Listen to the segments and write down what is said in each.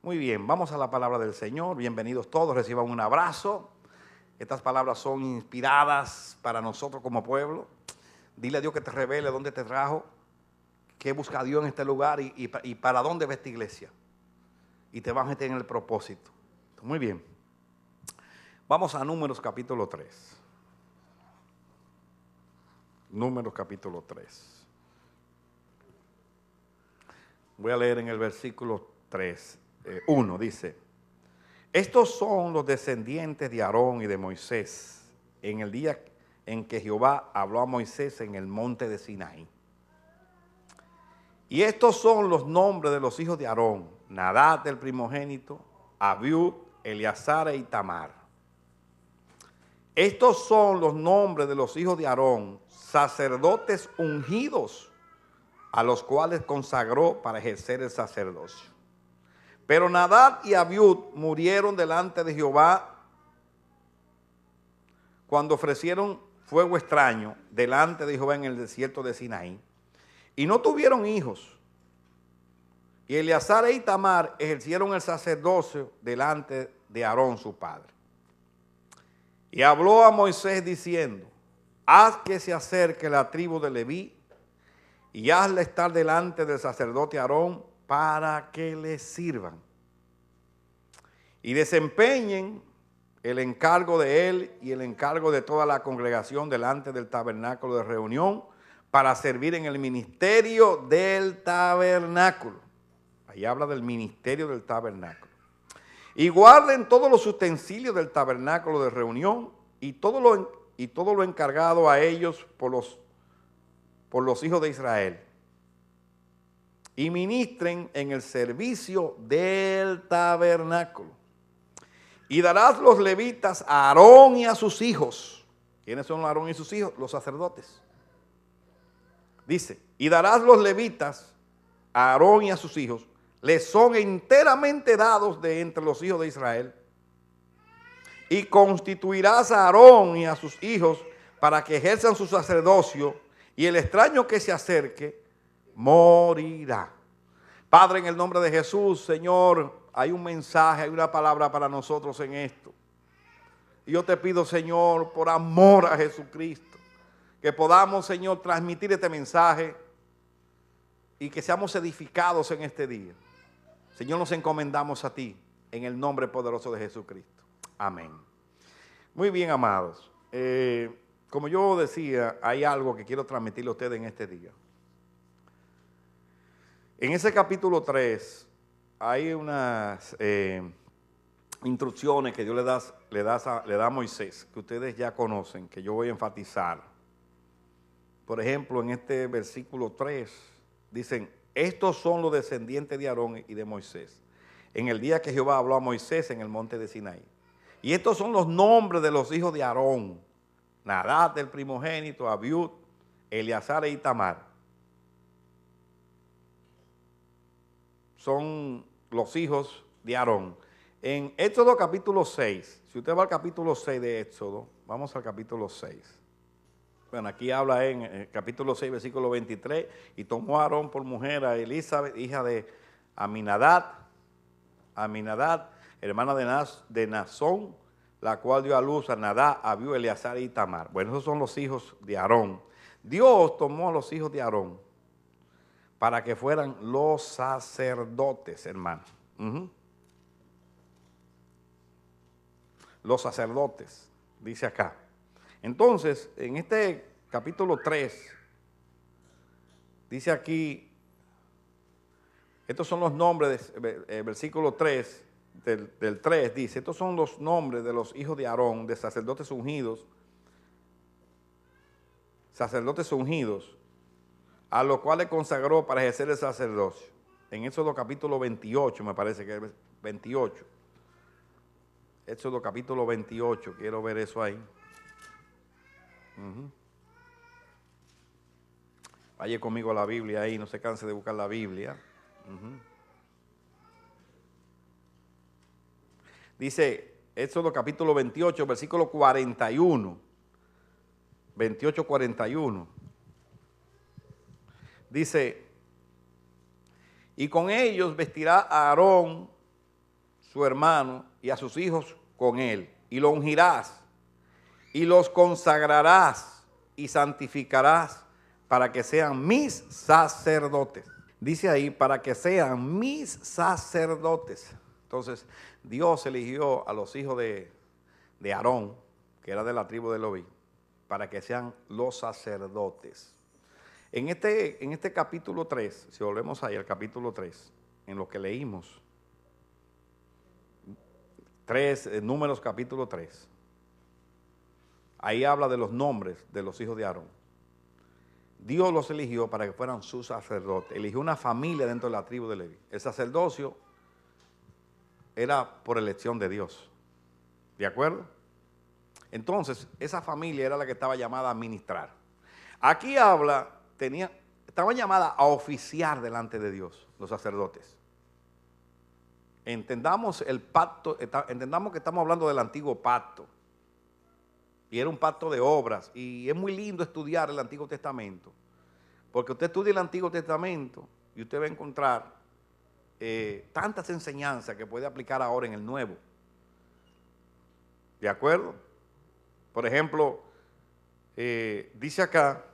Muy bien, vamos a la palabra del Señor. Bienvenidos todos, reciban un abrazo. Estas palabras son inspiradas para nosotros como pueblo. Dile a Dios que te revele dónde te trajo, qué busca Dios en este lugar y para dónde va esta iglesia. Y te vas a meter en el propósito. Muy bien. Vamos a Números capítulo 3. Números capítulo 3. Voy a leer en el versículo 3. 1 dice: estos son los descendientes de Aarón y de Moisés en el día en que Jehová habló a Moisés en el monte de Sinaí. Y estos son los nombres de los hijos de Aarón: Nadab el primogénito, Abiud, Eleazar e Itamar. Estos son los nombres de los hijos de Aarón, sacerdotes ungidos, a los cuales consagró para ejercer el sacerdocio. Pero Nadab y Abiud murieron delante de Jehová cuando ofrecieron fuego extraño delante de Jehová en el desierto de Sinaí, y no tuvieron hijos. Y Eleazar e Itamar ejercieron el sacerdocio delante de Aarón su padre. Y habló a Moisés diciendo: haz que se acerque la tribu de Leví y hazle estar delante del sacerdote Aarón para que le sirvan y desempeñen el encargo de él y el encargo de toda la congregación delante del tabernáculo de reunión para servir en el ministerio del tabernáculo. Ahí habla del ministerio del tabernáculo. Y guarden todos los utensilios del tabernáculo de reunión y todo lo encargado a ellos por los hijos de Israel. Y ministren en el servicio del tabernáculo. Y darás los levitas a Aarón y a sus hijos. ¿Quiénes son Aarón y sus hijos? Los sacerdotes. Dice: y darás los levitas a Aarón y a sus hijos. Les son enteramente dados de entre los hijos de Israel. Y constituirás a Aarón y a sus hijos para que ejerzan su sacerdocio, y el extraño que se acerque morirá. Padre, en el nombre de Jesús, Señor, hay un mensaje, hay una palabra para nosotros en esto. Y yo te pido, Señor, por amor a Jesucristo, que podamos, Señor, transmitir este mensaje y que seamos edificados en este día. Señor, nos encomendamos a ti en el nombre poderoso de Jesucristo. Amén. Muy bien, amados. Como yo decía, hay algo que quiero transmitirle a ustedes en este día. En ese capítulo 3 hay unas instrucciones que Dios le da a Moisés, que ustedes ya conocen, que yo voy a enfatizar. Por ejemplo, en este versículo 3 dicen: estos son los descendientes de Aarón y de Moisés en el día que Jehová habló a Moisés en el monte de Sinaí. Y estos son los nombres de los hijos de Aarón: Nadab el primogénito, Abiud, Eleazar e Itamar. Son los hijos de Aarón. En Éxodo capítulo 6, si usted va al capítulo 6 de Éxodo, vamos al capítulo 6. Bueno, aquí habla en el capítulo 6, versículo 23, y tomó a Aarón por mujer a Elizabeth, hija de Aminadab, hermana de Nazón, la cual dio a luz a Nadab, Abiú, Eleazar y Itamar. Bueno, esos son los hijos de Aarón. Dios tomó a los hijos de Aarón para que fueran los sacerdotes, hermano. Los sacerdotes, dice acá. Entonces, en este capítulo 3, dice aquí, estos son los nombres, versículo 3, del 3 dice: estos son los nombres de los hijos de Aarón, de sacerdotes ungidos, a los cuales consagró para ejercer el sacerdocio. En Éxodo capítulo 28, me parece que es 28. Éxodo capítulo 28, quiero ver eso ahí. Vaya conmigo a la Biblia ahí, no se canse de buscar la Biblia. Dice Éxodo capítulo 28, versículo 41. 28, 41. Dice: y con ellos vestirá a Aarón su hermano, y a sus hijos con él, y lo ungirás, y los consagrarás, y santificarás, para que sean mis sacerdotes. Dice ahí, para que sean mis sacerdotes. Entonces, Dios eligió a los hijos de Aarón, que era de la tribu de Leví, para que sean los sacerdotes. En este capítulo 3, si volvemos ahí al capítulo 3, en lo que leímos, Números capítulo 3, ahí habla de los nombres de los hijos de Aarón. Dios los eligió para que fueran sus sacerdotes. Eligió una familia dentro de la tribu de Leví. El sacerdocio era por elección de Dios. ¿De acuerdo? Entonces, esa familia era la que estaba llamada a ministrar. Aquí estaban llamadas a oficiar delante de Dios, los sacerdotes. Entendamos el pacto, entendamos que estamos hablando del antiguo pacto. Y era un pacto de obras. Y es muy lindo estudiar el Antiguo Testamento. Porque usted estudia el Antiguo Testamento y usted va a encontrar tantas enseñanzas que puede aplicar ahora en el Nuevo. ¿De acuerdo? Por ejemplo, dice acá,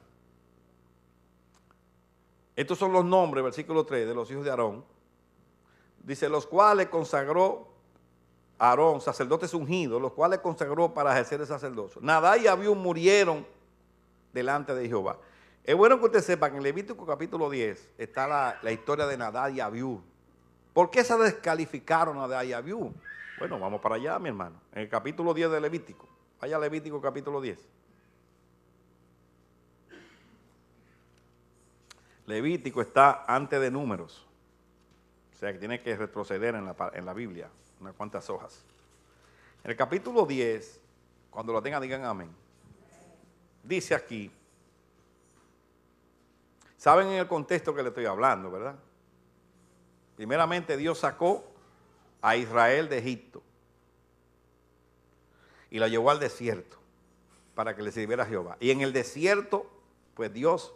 estos son los nombres, versículo 3, de los hijos de Aarón. Dice, los cuales consagró Aarón, sacerdotes ungidos, los cuales consagró para ejercer el sacerdocio. Nadab y Abiú murieron delante de Jehová. Es bueno que usted sepa que en Levítico capítulo 10 está la historia de Nadab y Abiú. ¿Por qué se descalificaron Nadab y Abiú? Bueno, vamos para allá, mi hermano. En el capítulo 10 de Levítico. Vaya a Levítico capítulo 10. Levítico está antes de Números. O sea que tiene que retroceder en la Biblia unas cuantas hojas. En el capítulo 10, cuando lo tengan, digan amén. Dice aquí, saben en el contexto que le estoy hablando, ¿verdad? Primeramente Dios sacó a Israel de Egipto y la llevó al desierto para que le sirviera a Jehová. Y en el desierto, pues Dios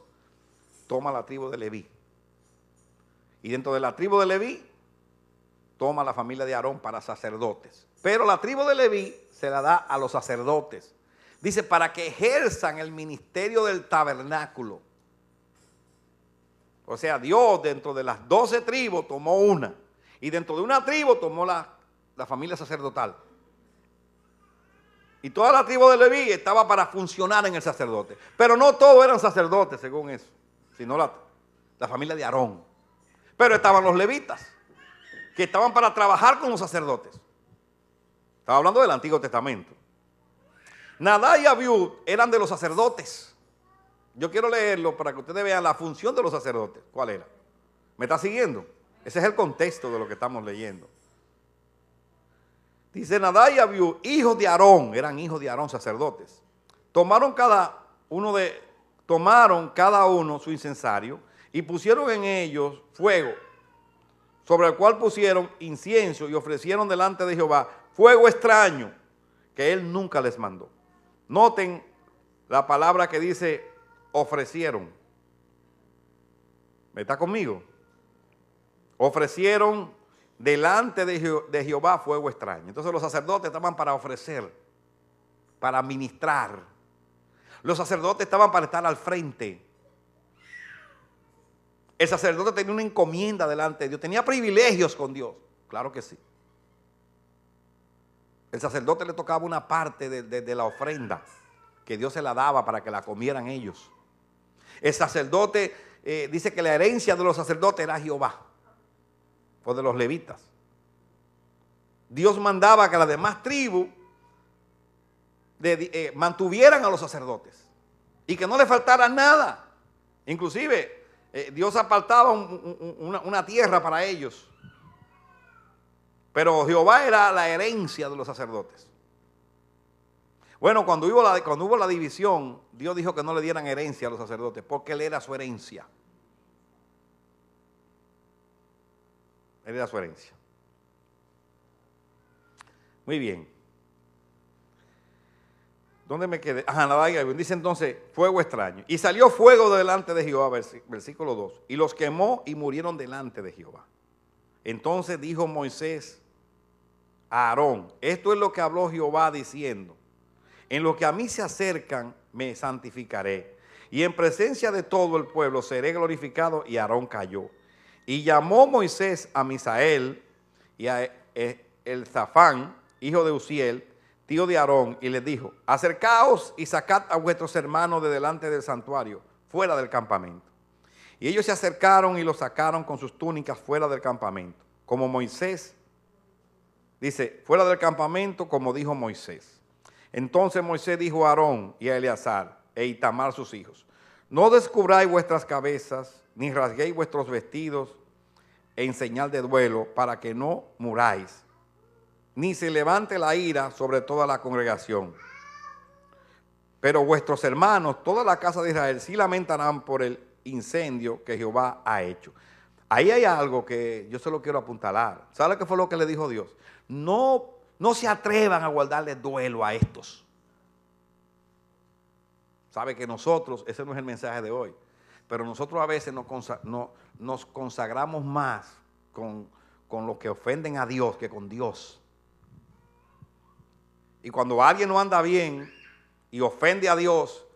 toma la tribu de Leví. Y dentro de la tribu de Leví, toma la familia de Aarón para sacerdotes. Pero la tribu de Leví se la da a los sacerdotes. Dice, para que ejerzan el ministerio del tabernáculo. O sea, Dios dentro de las 12 tribus tomó una. Y dentro de una tribu tomó la familia sacerdotal. Y toda la tribu de Leví estaba para funcionar en el sacerdote. Pero no todos eran sacerdotes, según eso. Sino la familia de Aarón. Pero estaban los levitas, que estaban para trabajar con los sacerdotes. Estaba hablando del Antiguo Testamento. Nadab y Abiú eran de los sacerdotes. Yo quiero leerlo para que ustedes vean la función de los sacerdotes. ¿Cuál era? ¿Me está siguiendo? Ese es el contexto de lo que estamos leyendo. Dice Nadab y Abiú, hijos de Aarón, eran hijos de Aarón, sacerdotes. Tomaron cada uno su incensario y pusieron en ellos fuego, sobre el cual pusieron incienso y ofrecieron delante de Jehová fuego extraño que él nunca les mandó. Noten la palabra que dice ofrecieron. ¿Me está conmigo? Ofrecieron delante de Jehová fuego extraño. Entonces los sacerdotes estaban para ofrecer, para ministrar. Los sacerdotes estaban para estar al frente. El sacerdote tenía una encomienda delante de Dios, tenía privilegios con Dios, claro que sí. El sacerdote le tocaba una parte de la ofrenda que Dios se la daba para que la comieran ellos. El sacerdote dice que la herencia de los sacerdotes era Jehová, o de los levitas. Dios mandaba que las demás tribus mantuvieran a los sacerdotes y que no le faltara nada. Inclusive Dios apartaba una tierra para ellos. Pero Jehová era la herencia de los sacerdotes. Bueno, cuando hubo la división, Dios dijo que no le dieran herencia a los sacerdotes, porque él era su herencia. Él era su herencia. Muy bien. ¿Dónde me quedé? Ajá, Nadab y Abiú. Dice entonces, fuego extraño. Y salió fuego delante de Jehová, versículo 2. Y los quemó y murieron delante de Jehová. Entonces dijo Moisés a Aarón, esto es lo que habló Jehová diciendo, en lo que a mí se acercan me santificaré, y en presencia de todo el pueblo seré glorificado. Y Aarón cayó. Y llamó Moisés a Misael y a Elzafán, hijo de Uziel, tío de Aarón, y les dijo, acercaos y sacad a vuestros hermanos de delante del santuario, fuera del campamento. Y ellos se acercaron y los sacaron con sus túnicas fuera del campamento, como Moisés, dice, fuera del campamento, como dijo Moisés. Entonces Moisés dijo a Aarón y a Eleazar e Itamar sus hijos, no descubráis vuestras cabezas, ni rasguéis vuestros vestidos en señal de duelo, para que no muráis, ni se levante la ira sobre toda la congregación. Pero vuestros hermanos, toda la casa de Israel, sí lamentarán por el incendio que Jehová ha hecho. Ahí hay algo que yo se lo quiero apuntalar. ¿Sabe qué fue lo que le dijo Dios? No se atrevan a guardarle duelo a estos. Sabe que nosotros, ese no es el mensaje de hoy, pero nosotros a veces nos consagramos más con los que ofenden a Dios que con Dios. Y cuando alguien no anda bien y ofende a Dios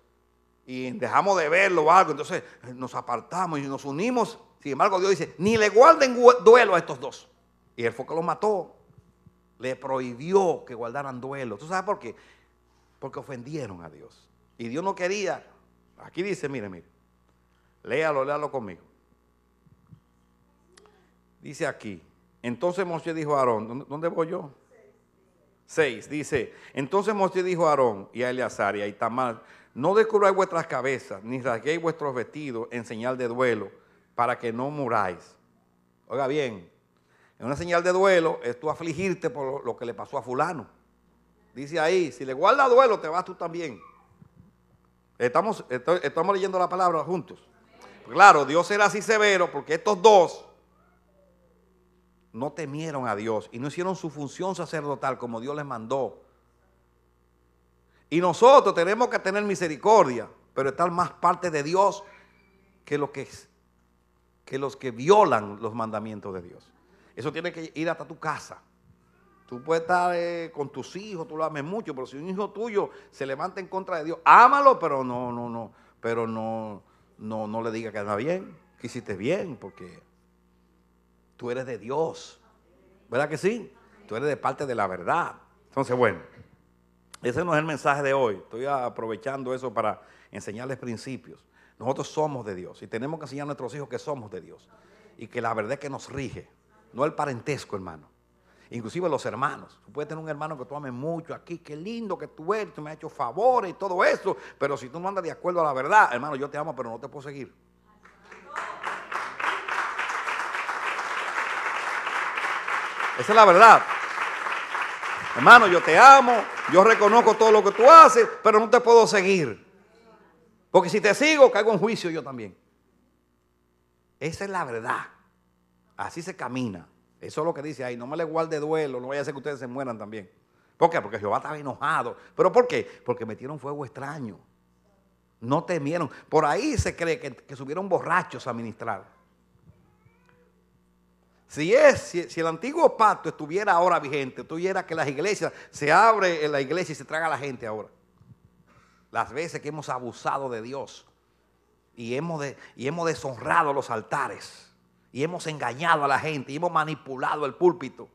y dejamos de verlo o algo, entonces nos apartamos y nos unimos. Sin embargo, Dios dice, ni le guarden duelo a estos dos. Y él fue que los mató. Le prohibió que guardaran duelo. ¿Tú sabes por qué? Porque ofendieron a Dios. Y Dios no quería. Aquí dice, mire. Léalo conmigo. Dice aquí. Entonces Moisés dijo a Aarón, ¿dónde voy yo? 6. Dice, entonces Moisés dijo a Aarón y a Eleazar y a Itamar, no descubráis vuestras cabezas, ni rasguéis vuestros vestidos en señal de duelo, para que no muráis. Oiga bien, en una señal de duelo es tú afligirte por lo que le pasó a fulano. Dice ahí, si le guardas duelo, te vas tú también. Estamos leyendo la palabra juntos. Claro, Dios era así severo porque estos dos no temieron a Dios y no hicieron su función sacerdotal como Dios les mandó. Y nosotros tenemos que tener misericordia, pero estar más parte de Dios que los que violan los mandamientos de Dios. Eso tiene que ir hasta tu casa. Tú puedes estar con tus hijos, tú lo ames mucho, pero si un hijo tuyo se levanta en contra de Dios, ámalo, pero no le digas que anda bien, que hiciste bien, porque tú eres de Dios. ¿Verdad que sí? Tú eres de parte de la verdad. Entonces, bueno, ese no es el mensaje de hoy. Estoy aprovechando eso para enseñarles principios. Nosotros somos de Dios y tenemos que enseñar a nuestros hijos que somos de Dios y que la verdad es que nos rige, no el parentesco, hermano. Inclusive los hermanos. Tú puedes tener un hermano que tú ames mucho aquí, qué lindo que tú eres, tú me has hecho favores y todo eso, pero si tú no andas de acuerdo a la verdad, hermano, yo te amo, pero no te puedo seguir. Esa es la verdad. Hermano, yo te amo, yo reconozco todo lo que tú haces, pero no te puedo seguir. Porque si te sigo, caigo en juicio yo también. Esa es la verdad. Así se camina. Eso es lo que dice ahí. No me le guarde duelo, no vaya a ser que ustedes se mueran también. ¿Por qué? Porque Jehová estaba enojado. ¿Pero por qué? Porque metieron fuego extraño. No temieron. Por ahí se cree que subieron borrachos a ministrar. Si el antiguo pacto estuviera ahora vigente, tuviera que las iglesias, se abre en la iglesia y se traga a la gente ahora. Las veces que hemos abusado de Dios y hemos deshonrado los altares y hemos engañado a la gente y hemos manipulado el púlpito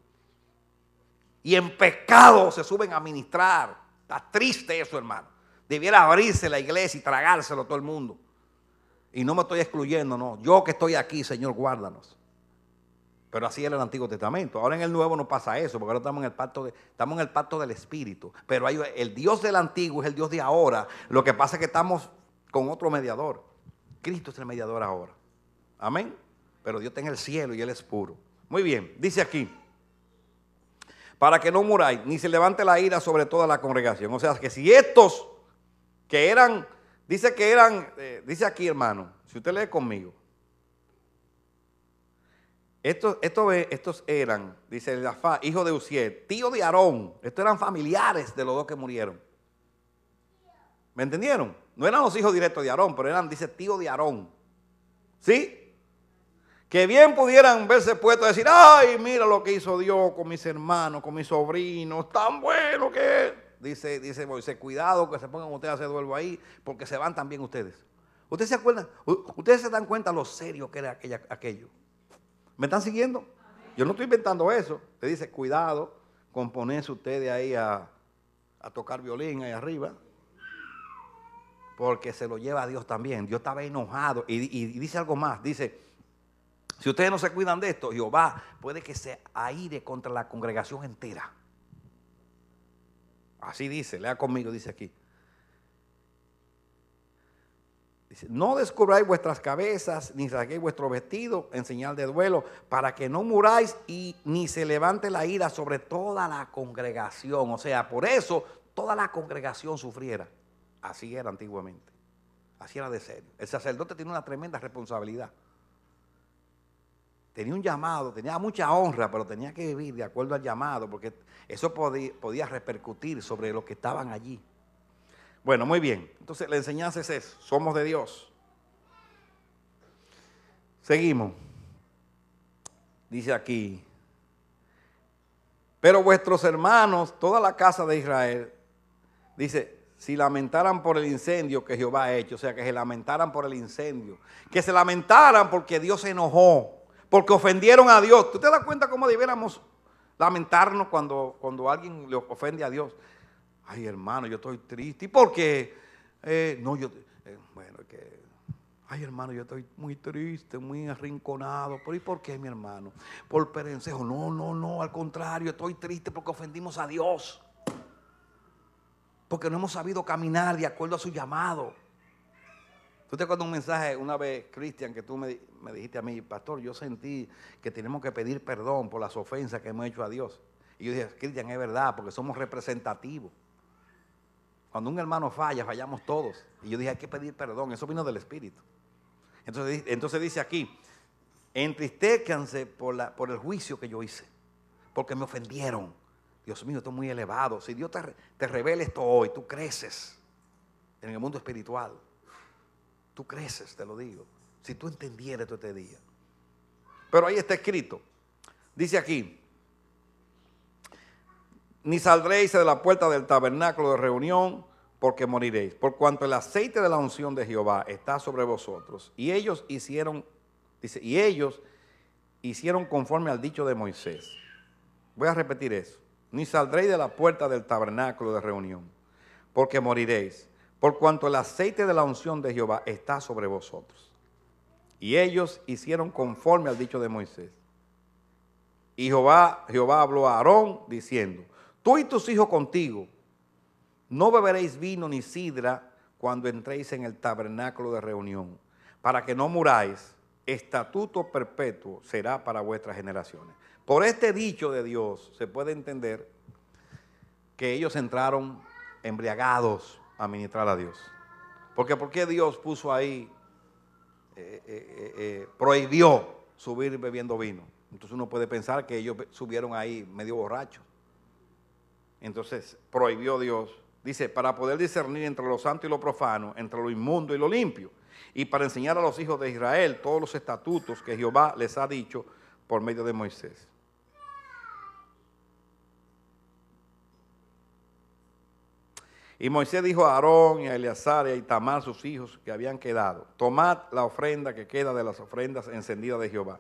y en pecado se suben a ministrar. Está triste eso, hermano. Debiera abrirse la iglesia y tragárselo a todo el mundo. Y no me estoy excluyendo, no. Yo que estoy aquí, Señor, guárdanos. Pero así era el Antiguo Testamento. Ahora en el Nuevo no pasa eso, porque ahora estamos en el pacto del Espíritu. Pero el Dios del Antiguo es el Dios de ahora. Lo que pasa es que estamos con otro mediador. Cristo es el mediador ahora. Amén. Pero Dios está en el cielo y Él es puro. Muy bien, dice aquí, para que no muráis, ni se levante la ira sobre toda la congregación. O sea, que si estos que eran, dice aquí, hermano, si usted lee conmigo, estos eran, dice Elzafán, hijo de Uziel, tío de Aarón. Estos eran familiares de los dos que murieron. ¿Me entendieron? No eran los hijos directos de Aarón, pero eran, dice, tío de Aarón. ¿Sí? Que bien pudieran verse puestos a decir, ay, mira lo que hizo Dios con mis hermanos, con mis sobrinos, tan bueno que es. Dice Moisés, cuidado que se pongan ustedes a hacer duelo ahí, porque se van también ustedes. ¿Ustedes se acuerdan? ¿Ustedes se dan cuenta lo serio que era aquello? ¿Me están siguiendo? Yo no estoy inventando eso. Te dice, cuidado con ponerse ustedes ahí a tocar violín ahí arriba, porque se lo lleva a Dios también. Dios estaba enojado y dice algo más, dice, si ustedes no se cuidan de esto, Jehová puede que se aire contra la congregación entera. Así dice, lea conmigo, dice aquí. Dice, no descubráis vuestras cabezas, ni rasguéis vuestro vestido en señal de duelo, para que no muráis y ni se levante la ira sobre toda la congregación. O sea, por eso toda la congregación sufriera. Así era antiguamente. Así era de serio. El sacerdote tiene una tremenda responsabilidad. Tenía un llamado, tenía mucha honra, pero tenía que vivir de acuerdo al llamado, porque eso podía repercutir sobre los que estaban allí. Bueno, muy bien. Entonces la enseñanza es eso, somos de Dios. Seguimos. Dice aquí, pero vuestros hermanos, toda la casa de Israel, dice, si lamentaran por el incendio que Jehová ha hecho, o sea, que se lamentaran por el incendio, que se lamentaran porque Dios se enojó, porque ofendieron a Dios. ¿Tú te das cuenta cómo debiéramos lamentarnos cuando alguien le ofende a Dios? Ay, hermano, yo estoy triste. ¿Y por qué? Ay, hermano, yo estoy muy triste, muy arrinconado. ¿Y por qué, mi hermano? Por perencejo. No, al contrario, estoy triste porque ofendimos a Dios. Porque no hemos sabido caminar de acuerdo a su llamado. Tú te acuerdas un mensaje una vez, Cristian, que tú me dijiste a mí, pastor, yo sentí que tenemos que pedir perdón por las ofensas que hemos hecho a Dios. Y yo dije, Cristian, es verdad, porque somos representativos. Cuando un hermano falla, fallamos todos. Y yo dije, hay que pedir perdón, eso vino del Espíritu. Entonces dice aquí, entristézcanse por el juicio que yo hice, porque me ofendieron. Dios mío, esto es muy elevado. Si Dios te revela esto hoy, tú creces en el mundo espiritual. Tú creces, te lo digo, si tú entendieras todo este día. Pero ahí está escrito, dice aquí, ni saldréis de la puerta del tabernáculo de reunión, porque moriréis, por cuanto el aceite de la unción de Jehová está sobre vosotros. Y ellos hicieron conforme al dicho de Moisés. Voy a repetir eso, ni saldréis de la puerta del tabernáculo de reunión, porque moriréis, por cuanto el aceite de la unción de Jehová está sobre vosotros. Y ellos hicieron conforme al dicho de Moisés. Y Jehová habló a Aarón diciendo, tú y tus hijos contigo, no beberéis vino ni sidra cuando entréis en el tabernáculo de reunión, para que no muráis, estatuto perpetuo será para vuestras generaciones. Por este dicho de Dios se puede entender que ellos entraron embriagados a ministrar a Dios. Porque ¿por qué Dios puso ahí, prohibió subir bebiendo vino? Entonces uno puede pensar que ellos subieron ahí medio borrachos. Entonces prohibió Dios, dice, para poder discernir entre lo santo y lo profano, entre lo inmundo y lo limpio, y para enseñar a los hijos de Israel todos los estatutos que Jehová les ha dicho por medio de Moisés. Y Moisés dijo a Aarón y a Eleazar y a Itamar, sus hijos que habían quedado, tomad la ofrenda que queda de las ofrendas encendidas de Jehová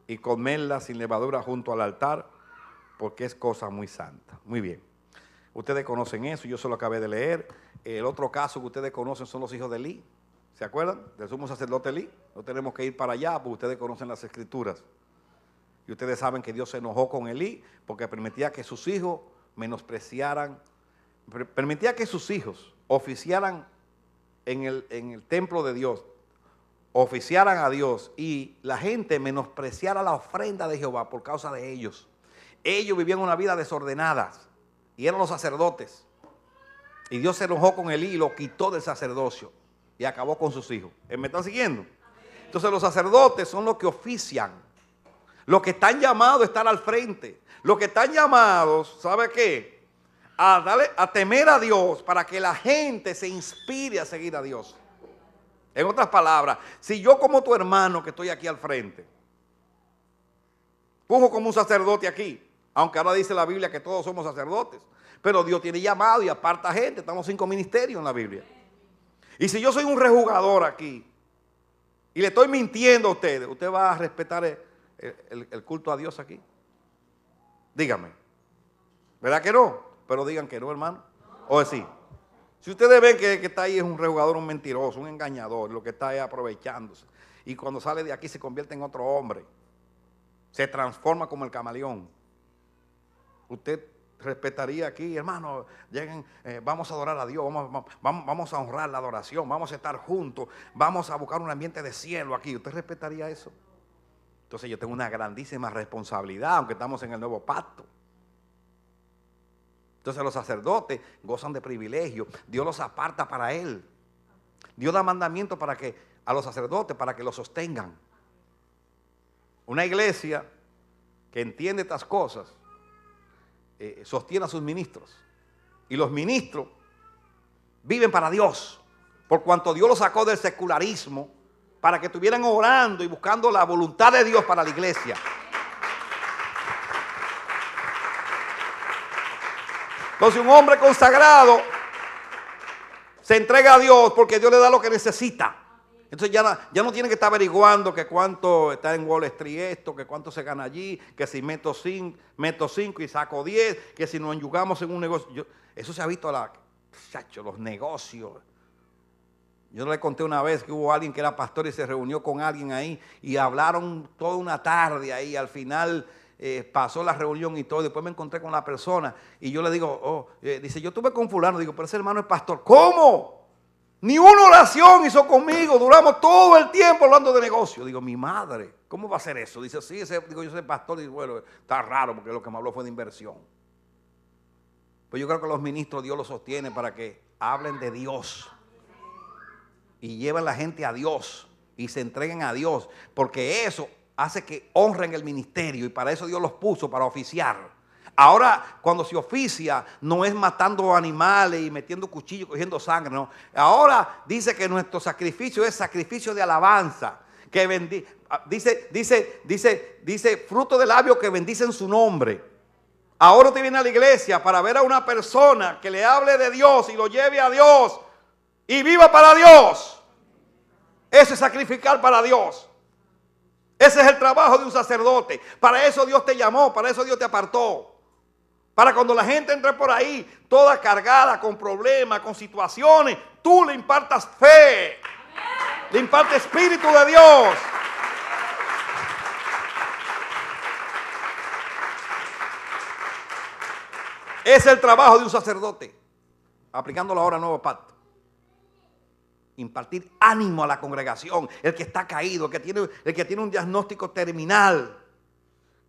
y comedla sin levadura junto al altar, porque es cosa muy santa. Muy bien. Ustedes conocen eso, yo se lo acabé de leer. El otro caso que ustedes conocen son los hijos de Elí. ¿Se acuerdan? Del sumo sacerdote Elí. No tenemos que ir para allá porque ustedes conocen las escrituras. Y ustedes saben que Dios se enojó con Elí porque permitía que sus hijos menospreciaran, permitía que sus hijos oficiaran en el templo de Dios, oficiaran a Dios y la gente menospreciara la ofrenda de Jehová por causa de ellos. Ellos vivían una vida desordenada y eran los sacerdotes. Y Dios se enojó con Elí y lo quitó del sacerdocio y acabó con sus hijos. ¿Me están siguiendo? Entonces los sacerdotes son los que ofician, los que están llamados a estar al frente, los que están llamados, ¿sabe qué? A temer a Dios para que la gente se inspire a seguir a Dios. En otras palabras, si yo como tu hermano que estoy aquí al frente, Pujo como un sacerdote aquí, aunque ahora dice la Biblia que todos somos sacerdotes. Pero Dios tiene llamado y aparta gente. Estamos 5 ministerios en la Biblia. Y si yo soy un rejugador aquí y le estoy mintiendo a ustedes, ¿usted va a respetar el culto a Dios aquí? Dígame. ¿Verdad que no? Pero digan que no, hermano. O sí. Si ustedes ven que está ahí es un rejugador, un mentiroso, un engañador, lo que está ahí aprovechándose. Y cuando sale de aquí se convierte en otro hombre. Se transforma como el camaleón. Usted respetaría aquí, hermano, lleguen, vamos a adorar a Dios, vamos a honrar la adoración, vamos a estar juntos, vamos a buscar un ambiente de cielo aquí. ¿Usted respetaría eso? Entonces yo tengo una grandísima responsabilidad, aunque estamos en el nuevo pacto. Entonces los sacerdotes gozan de privilegio, Dios los aparta para Él. Dios da mandamientos a los sacerdotes para que los sostengan. Una iglesia que entiende estas cosas sostiene a sus ministros. Y los ministros viven para Dios, por cuanto Dios los sacó del secularismo para que estuvieran orando y buscando la voluntad de Dios para la iglesia. Entonces un hombre consagrado se entrega a Dios porque Dios le da lo que necesita. Entonces ya no tiene que estar averiguando que cuánto está en Wall Street esto, que cuánto se gana allí, que si meto 5 y saco 10, que si nos enyugamos en un negocio. Eso se ha visto los negocios. Yo le conté una vez que hubo alguien que era pastor y se reunió con alguien ahí y hablaron toda una tarde ahí. Al final pasó la reunión y todo. Después me encontré con la persona y yo le digo, dice, yo estuve con fulano. Digo, pero ese hermano es pastor. ¿Cómo? Ni una oración hizo conmigo, duramos todo el tiempo hablando de negocio. Digo, mi madre, ¿cómo va a ser eso? Dice, sí, digo, yo soy pastor. Y bueno, está raro porque lo que me habló fue de inversión. Pues yo creo que los ministros Dios los sostiene para que hablen de Dios y lleven la gente a Dios y se entreguen a Dios, porque eso hace que honren el ministerio y para eso Dios los puso, para oficiar. Ahora, cuando se oficia, no es matando animales y metiendo cuchillos, cogiendo sangre, no. Ahora dice que nuestro sacrificio es sacrificio de alabanza. Que dice fruto de labios que bendicen su nombre. Ahora usted viene a la iglesia para ver a una persona que le hable de Dios y lo lleve a Dios y viva para Dios. Eso es sacrificar para Dios. Ese es el trabajo de un sacerdote. Para eso Dios te llamó, para eso Dios te apartó. Para cuando la gente entre por ahí, toda cargada con problemas, con situaciones, tú le impartas fe, le impartes Espíritu de Dios. Es el trabajo de un sacerdote, aplicándolo ahora al nuevo pacto. Impartir ánimo a la congregación, el que está caído, el que tiene un diagnóstico terminal,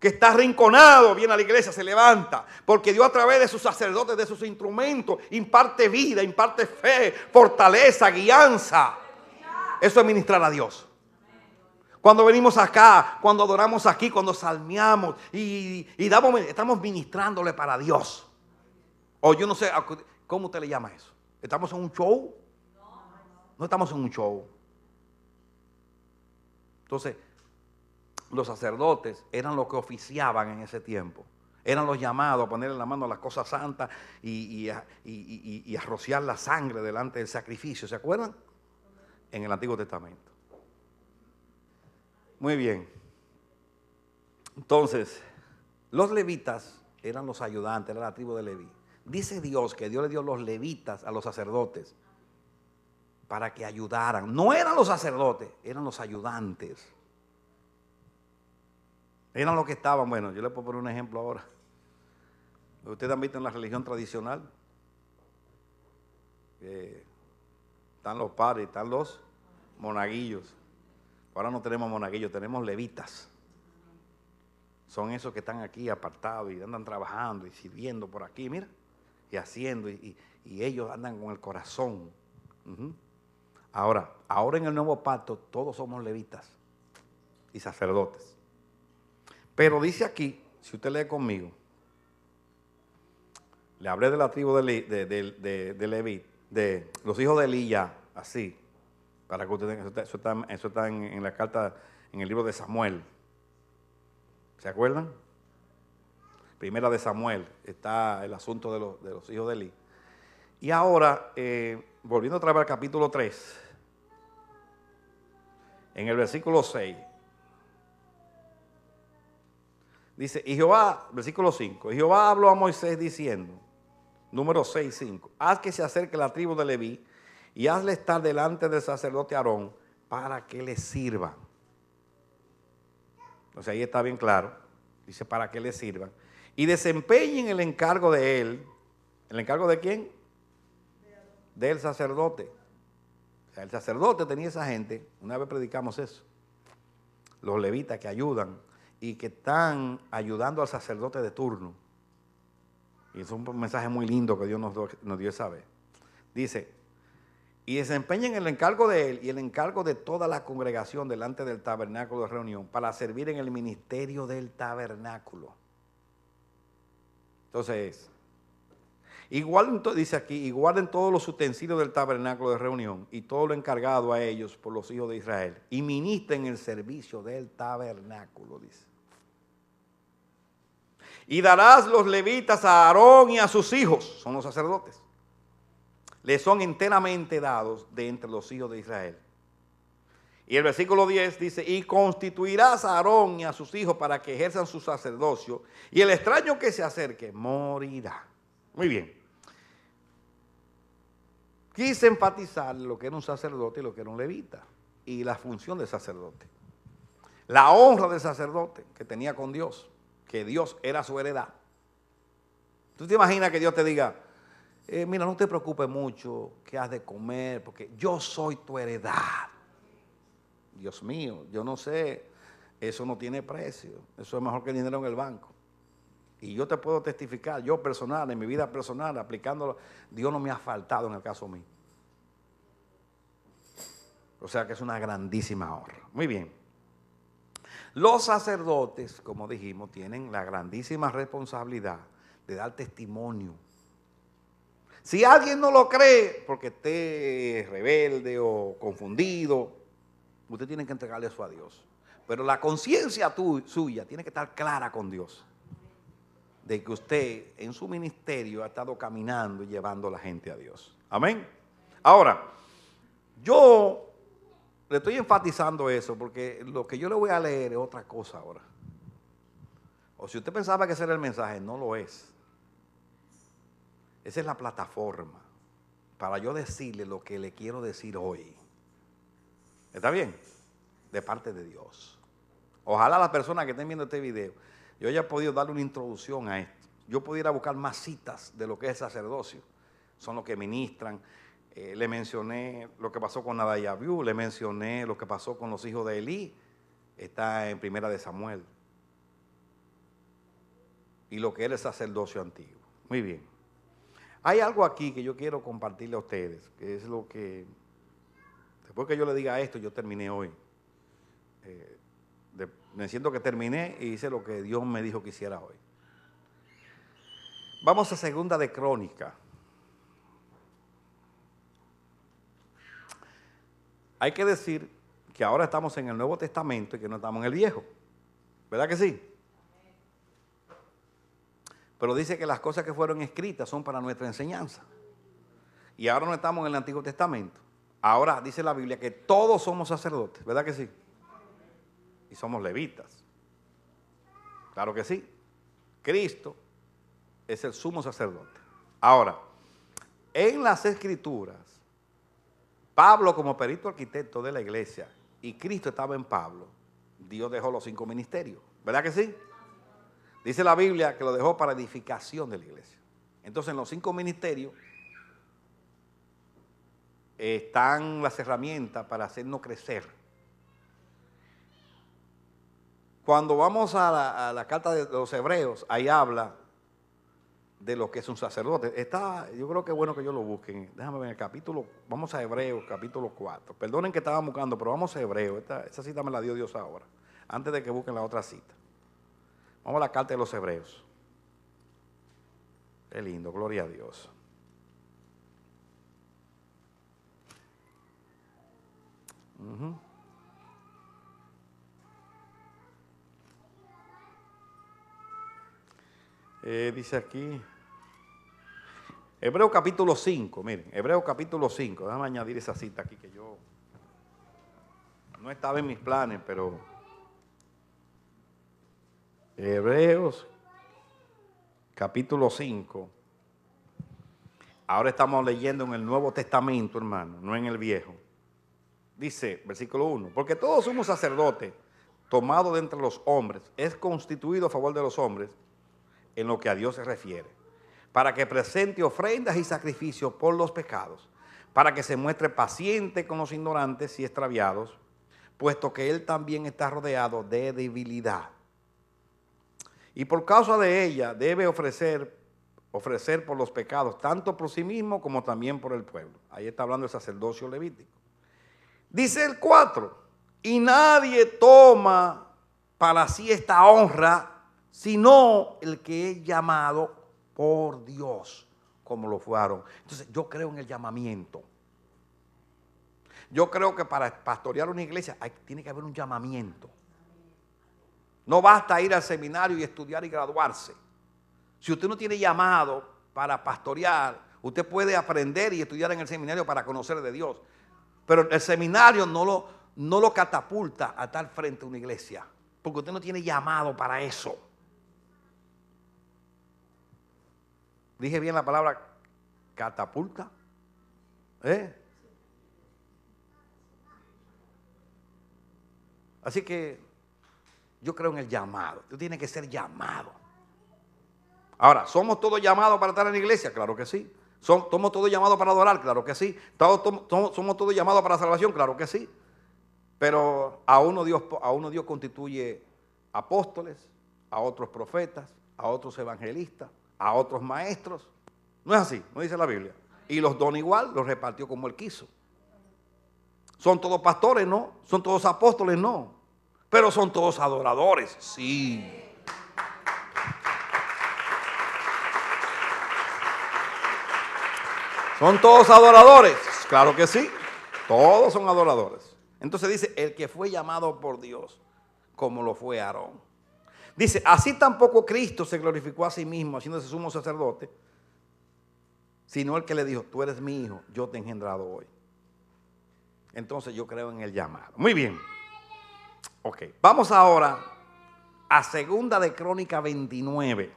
que está arrinconado, viene a la iglesia, se levanta, porque Dios a través de sus sacerdotes, de sus instrumentos, imparte vida, imparte fe, fortaleza, guianza. Eso es ministrar a Dios. Cuando venimos acá, cuando adoramos aquí, cuando salmeamos y estamos ministrándole para Dios. O yo no sé, ¿cómo usted le llama eso? ¿Estamos en un show? No estamos en un show. Entonces, los sacerdotes eran los que oficiaban en ese tiempo. Eran los llamados a ponerle la mano a las cosas santas y a rociar la sangre delante del sacrificio. ¿Se acuerdan? En el Antiguo Testamento. Muy bien. Entonces, los levitas eran los ayudantes, era la tribu de Leví. Dice Dios que Dios le dio los levitas a los sacerdotes para que ayudaran. No eran los sacerdotes, eran los ayudantes. Eran los que estaban, bueno, yo les puedo poner un ejemplo ahora. Ustedes han visto en la religión tradicional, están los padres, están los monaguillos. Ahora no tenemos monaguillos, tenemos levitas. Son esos que están aquí apartados y andan trabajando y sirviendo por aquí, mira, y haciendo, y ellos andan con el corazón. Ahora en el nuevo pacto todos somos levitas y sacerdotes. Pero dice aquí, si usted lee conmigo, le hablé de la tribu de Leví, de los hijos de Elí ya, así, para que ustedes, eso está en la carta, en el libro de Samuel. ¿Se acuerdan? Primera de Samuel, está el asunto de los hijos de Eli. Y ahora, volviendo otra vez al capítulo 3, en el versículo 6, dice, y Jehová, versículo 5, y Jehová habló a Moisés diciendo, número 6, 5, haz que se acerque la tribu de Leví y hazle estar delante del sacerdote Aarón para que le sirvan. Entonces ahí está bien claro, dice para que le sirvan. Y desempeñen el encargo de él. ¿El encargo de quién? Del sacerdote. O sea, el sacerdote tenía esa gente, una vez predicamos eso, los levitas que ayudan y que están ayudando al sacerdote de turno. Y es un mensaje muy lindo que Dios nos dio esa vez. Dice, y desempeñen el encargo de él y el encargo de toda la congregación delante del tabernáculo de reunión para servir en el ministerio del tabernáculo. Entonces, dice aquí, y guarden todos los utensilios del tabernáculo de reunión y todo lo encargado a ellos por los hijos de Israel y ministren el servicio del tabernáculo, dice. Y darás los levitas a Aarón y a sus hijos, son los sacerdotes. Les son enteramente dados de entre los hijos de Israel. Y el versículo 10 dice, y constituirás a Aarón y a sus hijos para que ejerzan su sacerdocio, y el extraño que se acerque morirá. Muy bien. Quise enfatizar lo que era un sacerdote y lo que era un levita, y la función del sacerdote. La honra del sacerdote que tenía con Dios, que Dios era su heredad. ¿Tú te imaginas que Dios te diga, mira, no te preocupes mucho qué has de comer, porque yo soy tu heredad? Dios mío, yo no sé, eso no tiene precio, eso es mejor que el dinero en el banco. Y yo te puedo testificar, yo personal, en mi vida personal, aplicándolo, Dios no me ha faltado en el caso mío. O sea que es una grandísima honra. Muy bien. Los sacerdotes, como dijimos, tienen la grandísima responsabilidad de dar testimonio. Si alguien no lo cree porque esté rebelde o confundido, usted tiene que entregarle eso a Dios. Pero la conciencia suya tiene que estar clara con Dios, de que usted en su ministerio ha estado caminando y llevando a la gente a Dios. Amén. Ahora, yo le estoy enfatizando eso porque lo que yo le voy a leer es otra cosa ahora. O si usted pensaba que ese era el mensaje, no lo es. Esa es la plataforma para yo decirle lo que le quiero decir hoy. ¿Está bien? De parte de Dios. Ojalá las personas que estén viendo este video, yo haya podido darle una introducción a esto. Yo pudiera buscar más citas de lo que es el sacerdocio. Son los que ministran. Le mencioné lo que pasó con Nadayabiú, le mencioné lo que pasó con los hijos de Elí. Está en Primera de Samuel. Y lo que era el sacerdocio antiguo. Muy bien. Hay algo aquí que yo quiero compartirle a ustedes, que es lo que, después que yo le diga esto, yo terminé hoy. Me siento que terminé y hice lo que Dios me dijo que hiciera hoy. Vamos a Segunda de Crónicas. Hay que decir que ahora estamos en el Nuevo Testamento y que no estamos en el Viejo. ¿Verdad que sí? Pero dice que las cosas que fueron escritas son para nuestra enseñanza. Y ahora no estamos en el Antiguo Testamento. Ahora dice la Biblia que todos somos sacerdotes, ¿verdad que sí? Y somos levitas. Claro que sí. Cristo es el sumo sacerdote. Ahora, en las Escrituras, Pablo como perito arquitecto de la iglesia y Cristo estaba en Pablo, Dios dejó los 5 ministerios, ¿verdad que sí? Dice la Biblia que lo dejó para edificación de la iglesia. Entonces en los 5 ministerios están las herramientas para hacernos crecer. Cuando vamos a la carta de los Hebreos, ahí habla de lo que es un sacerdote. Yo creo que es bueno que yo lo busquen. Déjame ver el capítulo, vamos a Hebreos, capítulo 4. Perdonen que estaba buscando, pero vamos a Hebreos. Esa cita me la dio Dios ahora, antes de que busquen la otra cita. Vamos a la carta de los Hebreos. Qué lindo, gloria a Dios. Dice aquí, Hebreos capítulo 5, miren, Hebreos capítulo 5, déjame añadir esa cita aquí que yo no estaba en mis planes, pero Hebreos capítulo 5, ahora estamos leyendo en el Nuevo Testamento, hermano, no en el Viejo. Dice, versículo 1, porque todo sumo sacerdote tomado de entre los hombres es constituido a favor de los hombres en lo que a Dios se refiere, para que presente ofrendas y sacrificios por los pecados, para que se muestre paciente con los ignorantes y extraviados, puesto que él también está rodeado de debilidad. Y por causa de ella debe ofrecer por los pecados, tanto por sí mismo como también por el pueblo. Ahí está hablando el sacerdocio levítico. Dice el 4, y nadie toma para sí esta honra, sino el que es llamado por Dios, como lo fue Aarón. Entonces, yo creo en el llamamiento. Yo creo que para pastorear una iglesia tiene que haber un llamamiento. No basta ir al seminario y estudiar y graduarse. Si usted no tiene llamado para pastorear, usted puede aprender y estudiar en el seminario para conocer de Dios. Pero el seminario no lo catapulta a estar frente a una iglesia, porque usted no tiene llamado para eso. ¿Dije bien la palabra catapulta? Así que yo creo en el llamado. Tú tienes que ser llamado. Ahora, ¿somos todos llamados para estar en la iglesia? Claro que sí. ¿Somos todos llamados para adorar? Claro que sí. ¿Somos todos llamados para salvación? Claro que sí. Pero a uno Dios constituye apóstoles, a otros profetas, a otros evangelistas, a otros maestros. No es así, no dice la Biblia. Y los dones igual, los repartió como él quiso. ¿Son todos pastores? No. ¿Son todos apóstoles? No. Pero son todos adoradores, sí. ¿Son todos adoradores? Claro que sí. Todos son adoradores. Entonces dice, el que fue llamado por Dios, como lo fue Aarón. Dice, así tampoco Cristo se glorificó a sí mismo, haciéndose sumo sacerdote, sino el que le dijo, tú eres mi hijo, yo te he engendrado hoy. Entonces yo creo en el llamado. Muy bien. Ok, vamos ahora a Segunda de Crónicas 29.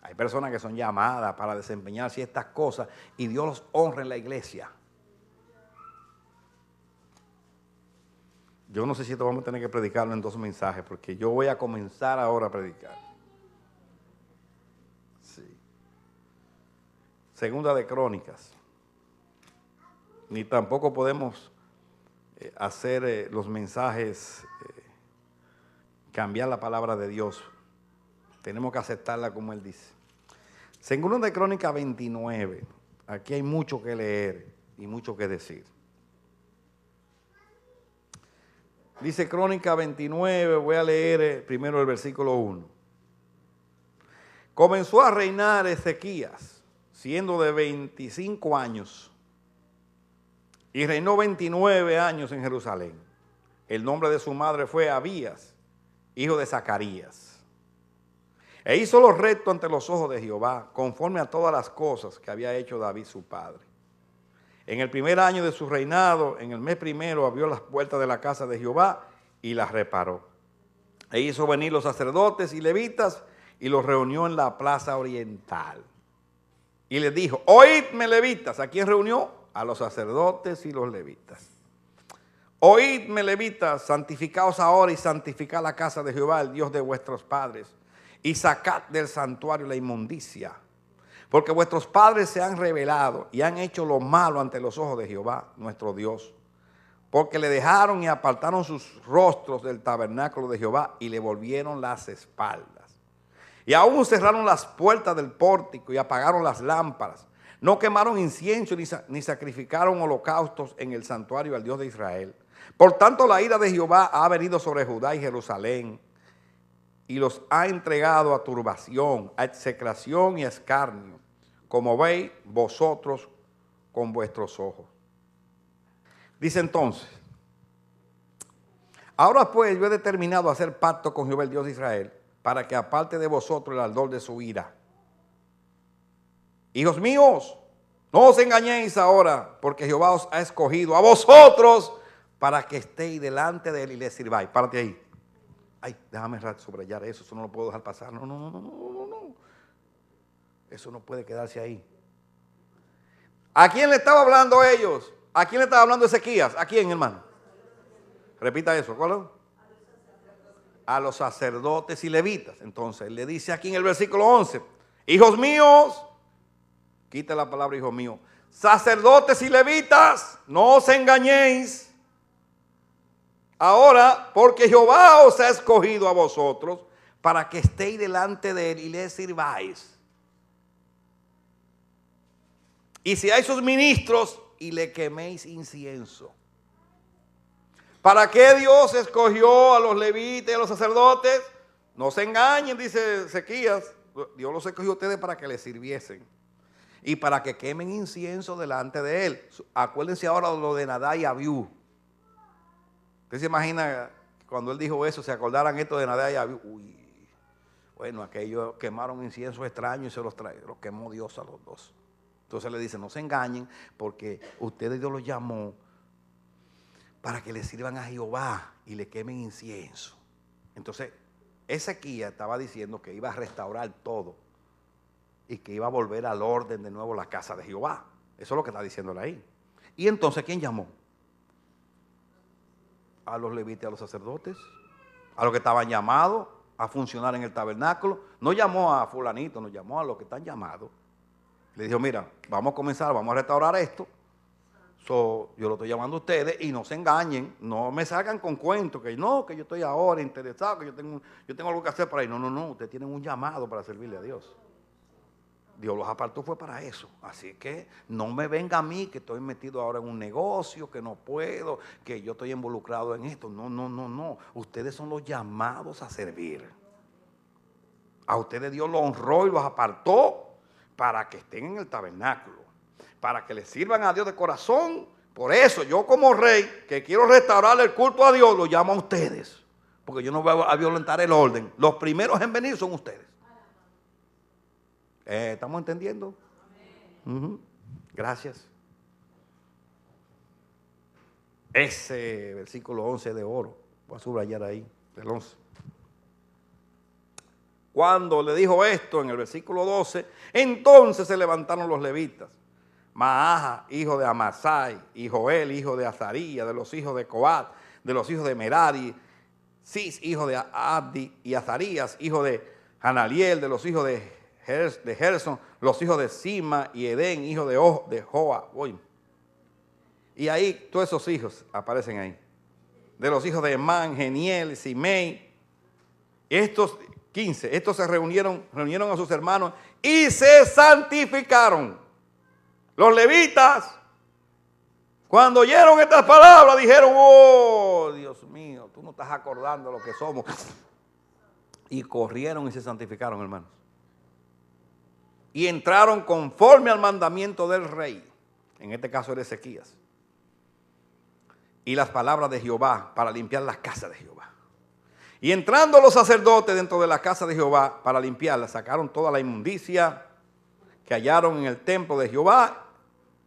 Hay personas que son llamadas para desempeñar ciertas cosas y Dios los honra en la iglesia. Yo no sé si esto vamos a tener que predicarlo en 2 mensajes, porque yo voy a comenzar ahora a predicar. Sí. Segunda de Crónicas. Ni tampoco podemos hacer los mensajes, cambiar la palabra de Dios. Tenemos que aceptarla como Él dice. Segunda de Crónicas 29. Aquí hay mucho que leer y mucho que decir. Dice Crónica 29, voy a leer primero el versículo 1. Comenzó a reinar Ezequías, siendo de 25 años, y reinó 29 años en Jerusalén. El nombre de su madre fue Abías, hijo de Zacarías. E hizo lo recto ante los ojos de Jehová, conforme a todas las cosas que había hecho David su padre. En el primer año de su reinado, en el mes primero, abrió las puertas de la casa de Jehová y las reparó. E hizo venir los sacerdotes y levitas y los reunió en la plaza oriental. Y les dijo, oídme levitas. ¿A quién reunió? A los sacerdotes y los levitas. Oídme levitas, santificaos ahora y santificad la casa de Jehová, el Dios de vuestros padres, y sacad del santuario la inmundicia. Porque vuestros padres se han rebelado y han hecho lo malo ante los ojos de Jehová, nuestro Dios. Porque le dejaron y apartaron sus rostros del tabernáculo de Jehová y le volvieron las espaldas. Y aún cerraron las puertas del pórtico y apagaron las lámparas. No quemaron incienso ni sacrificaron holocaustos en el santuario al Dios de Israel. Por tanto, la ira de Jehová ha venido sobre Judá y Jerusalén y los ha entregado a turbación, a execración y a escarnio, como veis vosotros con vuestros ojos. Dice entonces, ahora pues yo he determinado hacer pacto con Jehová el Dios de Israel, para que aparte de vosotros el ardor de su ira. Hijos míos, no os engañéis ahora, porque Jehová os ha escogido a vosotros para que estéis delante de él y le sirváis. Párate ahí. Ay, déjame subrayar eso no lo puedo dejar pasar. No. Eso no puede quedarse ahí. ¿A quién le estaba hablando ellos? ¿A quién le estaba hablando Ezequías? ¿A quién, hermano? Repita eso, ¿cuál es? A los sacerdotes y levitas. Entonces, le dice aquí en el versículo 11, hijos míos, quita la palabra hijo mío, sacerdotes y levitas, no os engañéis. Ahora, porque Jehová os ha escogido a vosotros para que estéis delante de él y le sirváis. Y seáis sus ministros y le queméis incienso. ¿Para qué Dios escogió a los levitas y a los sacerdotes? No se engañen, dice Ezequías. Dios los escogió a ustedes para que le sirviesen y para que quemen incienso delante de él. Acuérdense ahora de lo de Nadab y Abiú. ¿Usted se imagina cuando él dijo eso, se acordaran esto de Nadab y Abiú? Uy, bueno, aquellos quemaron incienso extraño y se los quemó Dios a los dos. Entonces le dice, no se engañen, porque ustedes Dios los llamó para que le sirvan a Jehová y le quemen incienso. Entonces, Ezequías estaba diciendo que iba a restaurar todo y que iba a volver al orden de nuevo la casa de Jehová. Eso es lo que está diciéndole ahí. Y entonces, ¿quién llamó? A los levitas y a los sacerdotes, a los que estaban llamados a funcionar en el tabernáculo. No llamó a fulanito, no llamó a los que están llamados. Le dijo, mira, vamos a comenzar, vamos a restaurar esto. Yo lo estoy llamando a ustedes y no se engañen, no me salgan con cuentos que no, que yo estoy ahora interesado, que yo tengo algo que hacer para ahí. No, ustedes tienen un llamado para servirle a Dios. Dios los apartó fue para eso. Así que no me venga a mí que estoy metido ahora en un negocio, que no puedo, que yo estoy involucrado en esto. No. Ustedes son los llamados a servir. A ustedes Dios los honró y los apartó para que estén en el tabernáculo, para que le sirvan a Dios de corazón. Por eso yo como rey, que quiero restaurar el culto a Dios, lo llamo a ustedes, porque yo no voy a violentar el orden. Los primeros en venir son ustedes. ¿Estamos entendiendo? Gracias. Ese versículo 11 de oro, voy a subrayar ahí, del 11. Cuando le dijo esto en el versículo 12, entonces se levantaron los levitas. Maaja, hijo de Amasai, y Joel, hijo de Azaría, de los hijos de Coat, de los hijos de Merari, Cis, hijo de Abdi, y Azarías, hijo de Hanaliel, de los hijos de Gerson, los hijos de Sima y Edén, hijo de Joa. Y ahí todos esos hijos aparecen ahí. De los hijos de Emán, Geniel, Simei. Estos 15, estos se reunieron a sus hermanos y se santificaron. Los levitas, cuando oyeron estas palabras, dijeron, oh, Dios mío, tú no estás acordando lo que somos. Y corrieron y se santificaron, hermanos. Y entraron conforme al mandamiento del rey. En este caso era Ezequías. Y las palabras de Jehová para limpiar las casas de Jehová. Y entrando los sacerdotes dentro de la casa de Jehová para limpiarla, sacaron toda la inmundicia que hallaron en el templo de Jehová,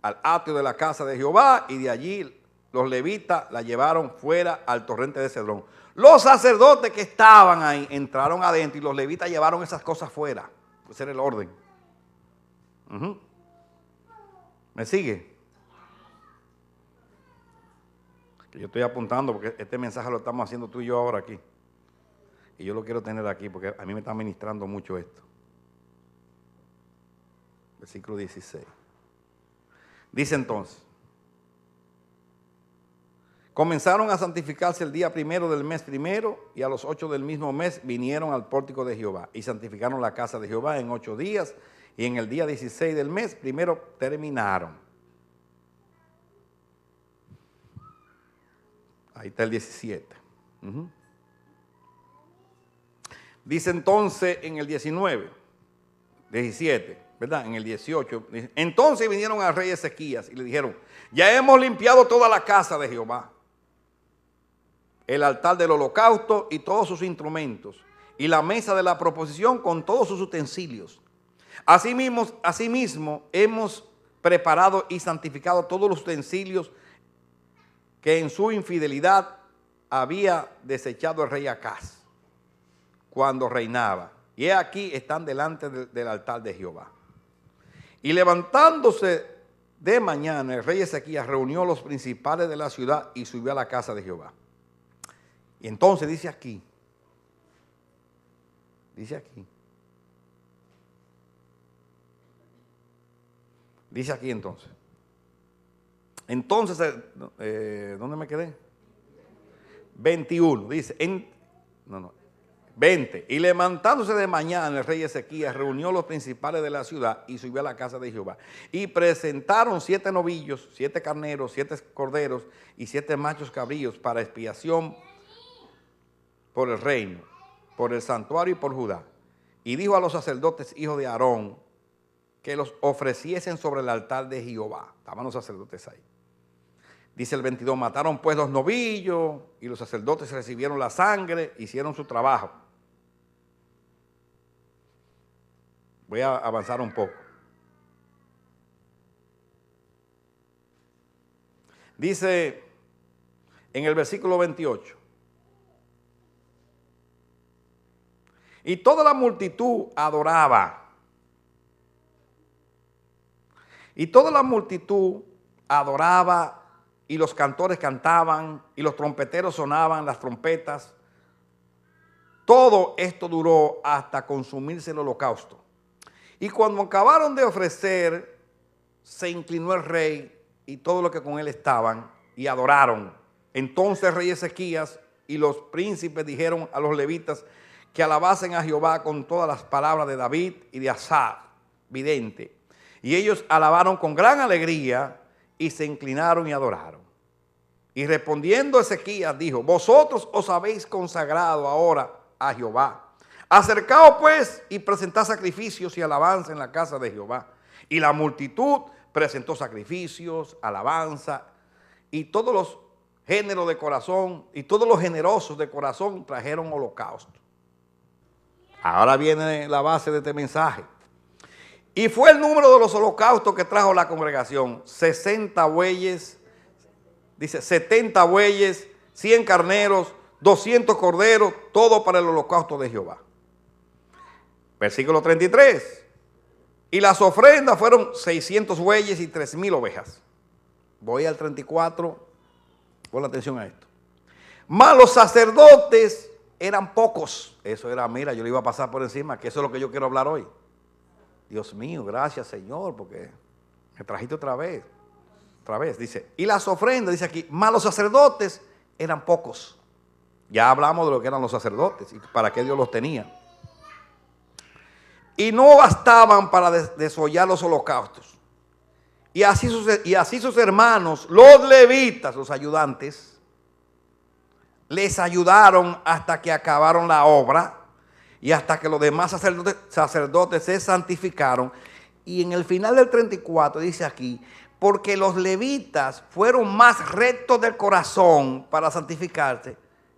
al atrio de la casa de Jehová, y de allí los levitas la llevaron fuera al torrente de Cedrón. Los sacerdotes que estaban ahí entraron adentro y los levitas llevaron esas cosas fuera. Ese era el orden. ¿Me sigue? Que yo estoy apuntando porque este mensaje lo estamos haciendo tú y yo ahora aquí. Y yo lo quiero tener aquí porque a mí me está ministrando mucho esto. Versículo 16. Dice entonces, comenzaron a santificarse el día primero del mes primero, y a los 8 del mismo mes vinieron al pórtico de Jehová y santificaron la casa de Jehová en 8 días, y en el día 16 del mes primero terminaron. Ahí está el 17. Dice entonces en el 19, 17, ¿verdad? En el 18, entonces vinieron al rey Ezequías y le dijeron, ya hemos limpiado toda la casa de Jehová, el altar del holocausto y todos sus instrumentos, y la mesa de la proposición con todos sus utensilios. Asimismo hemos preparado y santificado todos los utensilios que en su infidelidad había desechado el rey Acaz cuando reinaba. Y he aquí están delante del altar de Jehová. Y levantándose de mañana, el rey Ezequías reunió a los principales de la ciudad y subió a la casa de Jehová. Y entonces dice aquí entonces. Entonces, ¿dónde me quedé? 21, dice, 20. Y levantándose de mañana el rey Ezequías reunió a los principales de la ciudad y subió a la casa de Jehová. Y presentaron 7 novillos, 7 carneros, 7 corderos y 7 machos cabríos para expiación por el reino, por el santuario y por Judá. Y dijo a los sacerdotes, hijos de Aarón, que los ofreciesen sobre el altar de Jehová. Estaban los sacerdotes ahí. Dice el 22, mataron pues los novillos y los sacerdotes recibieron la sangre, hicieron su trabajo. Voy a avanzar un poco. Dice en el versículo 28. Y toda la multitud adoraba. Y toda la multitud adoraba, y los cantores cantaban, y los trompeteros sonaban las trompetas. Todo esto duró hasta consumirse el holocausto. Y cuando acabaron de ofrecer, se inclinó el rey y todos los que con él estaban, y adoraron. Entonces el rey Ezequías y los príncipes dijeron a los levitas que alabasen a Jehová con todas las palabras de David y de Asaf, vidente. Y ellos alabaron con gran alegría y se inclinaron y adoraron. Y respondiendo Ezequías dijo, vosotros os habéis consagrado ahora a Jehová. Acercaos pues y presentad sacrificios y alabanza en la casa de Jehová. Y la multitud presentó sacrificios, alabanza, y todos los géneros de corazón, y todos los generosos de corazón trajeron holocausto. Ahora viene la base de este mensaje. Y fue el número de los holocaustos que trajo la congregación, 60 bueyes, dice 70 bueyes, 100 carneros, 200 corderos, todo para el holocausto de Jehová. Versículo 33. Y las ofrendas fueron 600 bueyes y 3,000 ovejas. Voy al 34, pon atención a esto. Mas los sacerdotes eran pocos. Eso era, mira, yo le iba a pasar por encima, que eso es lo que yo quiero hablar hoy. Dios mío, gracias Señor, porque me trajiste otra vez. Otra vez, dice. Y las ofrendas, dice aquí, mas los sacerdotes eran pocos. Ya hablamos de lo que eran los sacerdotes y para qué Dios los tenía. Y no bastaban para desollar los holocaustos. Y así sus hermanos, los levitas, los ayudantes, les ayudaron hasta que acabaron la obra y hasta que los demás sacerdotes se santificaron. Y en el final del 34 dice aquí, porque los levitas fueron más rectos del corazón para santificarse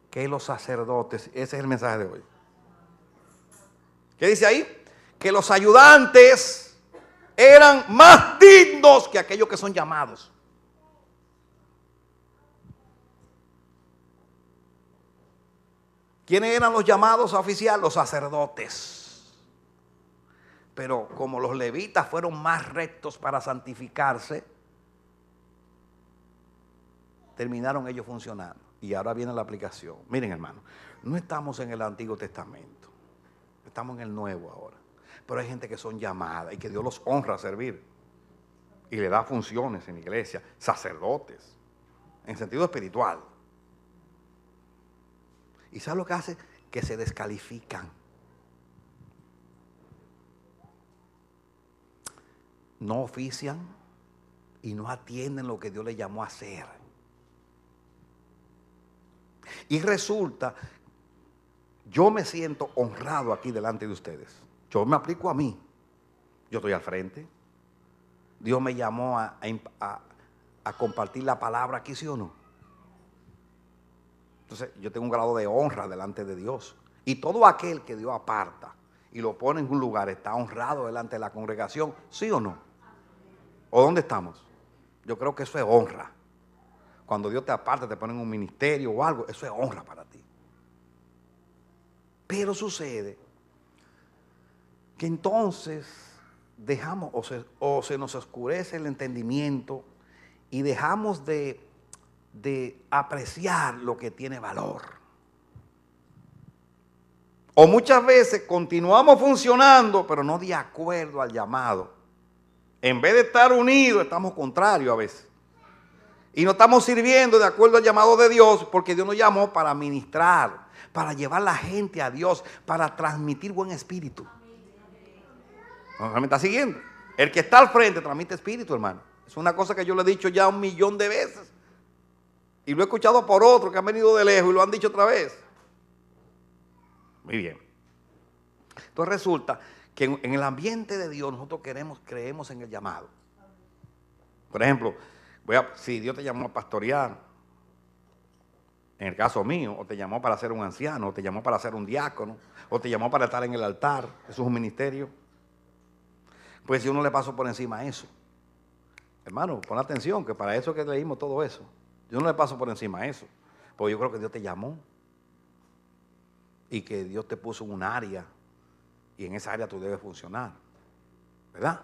que los sacerdotes. Ese es el mensaje de hoy. ¿Qué dice ahí? Que los ayudantes eran más dignos que aquellos que son llamados. ¿Quiénes eran los llamados a oficiar? Los sacerdotes. Pero como los levitas fueron más rectos para santificarse, terminaron ellos funcionando. Y ahora viene la aplicación. Miren, hermano, no estamos en el Antiguo Testamento. Estamos en el Nuevo ahora. Pero hay gente que son llamadas y que Dios los honra a servir. Y le da funciones en la iglesia. Sacerdotes. En sentido espiritual. ¿Y sabe lo que hace? Que se descalifican. No ofician y no atienden lo que Dios les llamó a hacer. Y resulta, yo me siento honrado aquí delante de ustedes. Yo me aplico a mí. Yo estoy al frente. Dios me llamó a compartir la palabra aquí, ¿sí o no? Entonces, yo tengo un grado de honra delante de Dios. Y todo aquel que Dios aparta y lo pone en un lugar está honrado delante de la congregación, ¿sí o no? ¿O dónde estamos? Yo creo que eso es honra. Cuando Dios te aparta, te pone en un ministerio o algo, eso es honra para ti. Pero sucede que entonces dejamos o se nos oscurece el entendimiento y dejamos de apreciar lo que tiene valor. O muchas veces continuamos funcionando, pero no de acuerdo al llamado. En vez de estar unidos, estamos contrarios a veces. Y no estamos sirviendo de acuerdo al llamado de Dios, porque Dios nos llamó para ministrar, para llevar a la gente a Dios, para transmitir buen espíritu. ¿Me está siguiendo? El que está al frente transmite espíritu, hermano. Es una cosa que yo le he dicho ya 1.000.000 de veces. Y lo he escuchado por otros que han venido de lejos y lo han dicho otra vez. Muy bien. Entonces resulta que en el ambiente de Dios nosotros creemos en el llamado. Por ejemplo, si Dios te llamó a pastorear, en el caso mío, o te llamó para ser un anciano, o te llamó para ser un diácono, o te llamó para estar en el altar, eso es un ministerio. Pues yo no le paso por encima a eso. Hermano, pon atención, que para eso que leímos todo eso. Yo no le paso por encima a eso, porque yo creo que Dios te llamó y que Dios te puso en un área y en esa área tú debes funcionar, ¿verdad?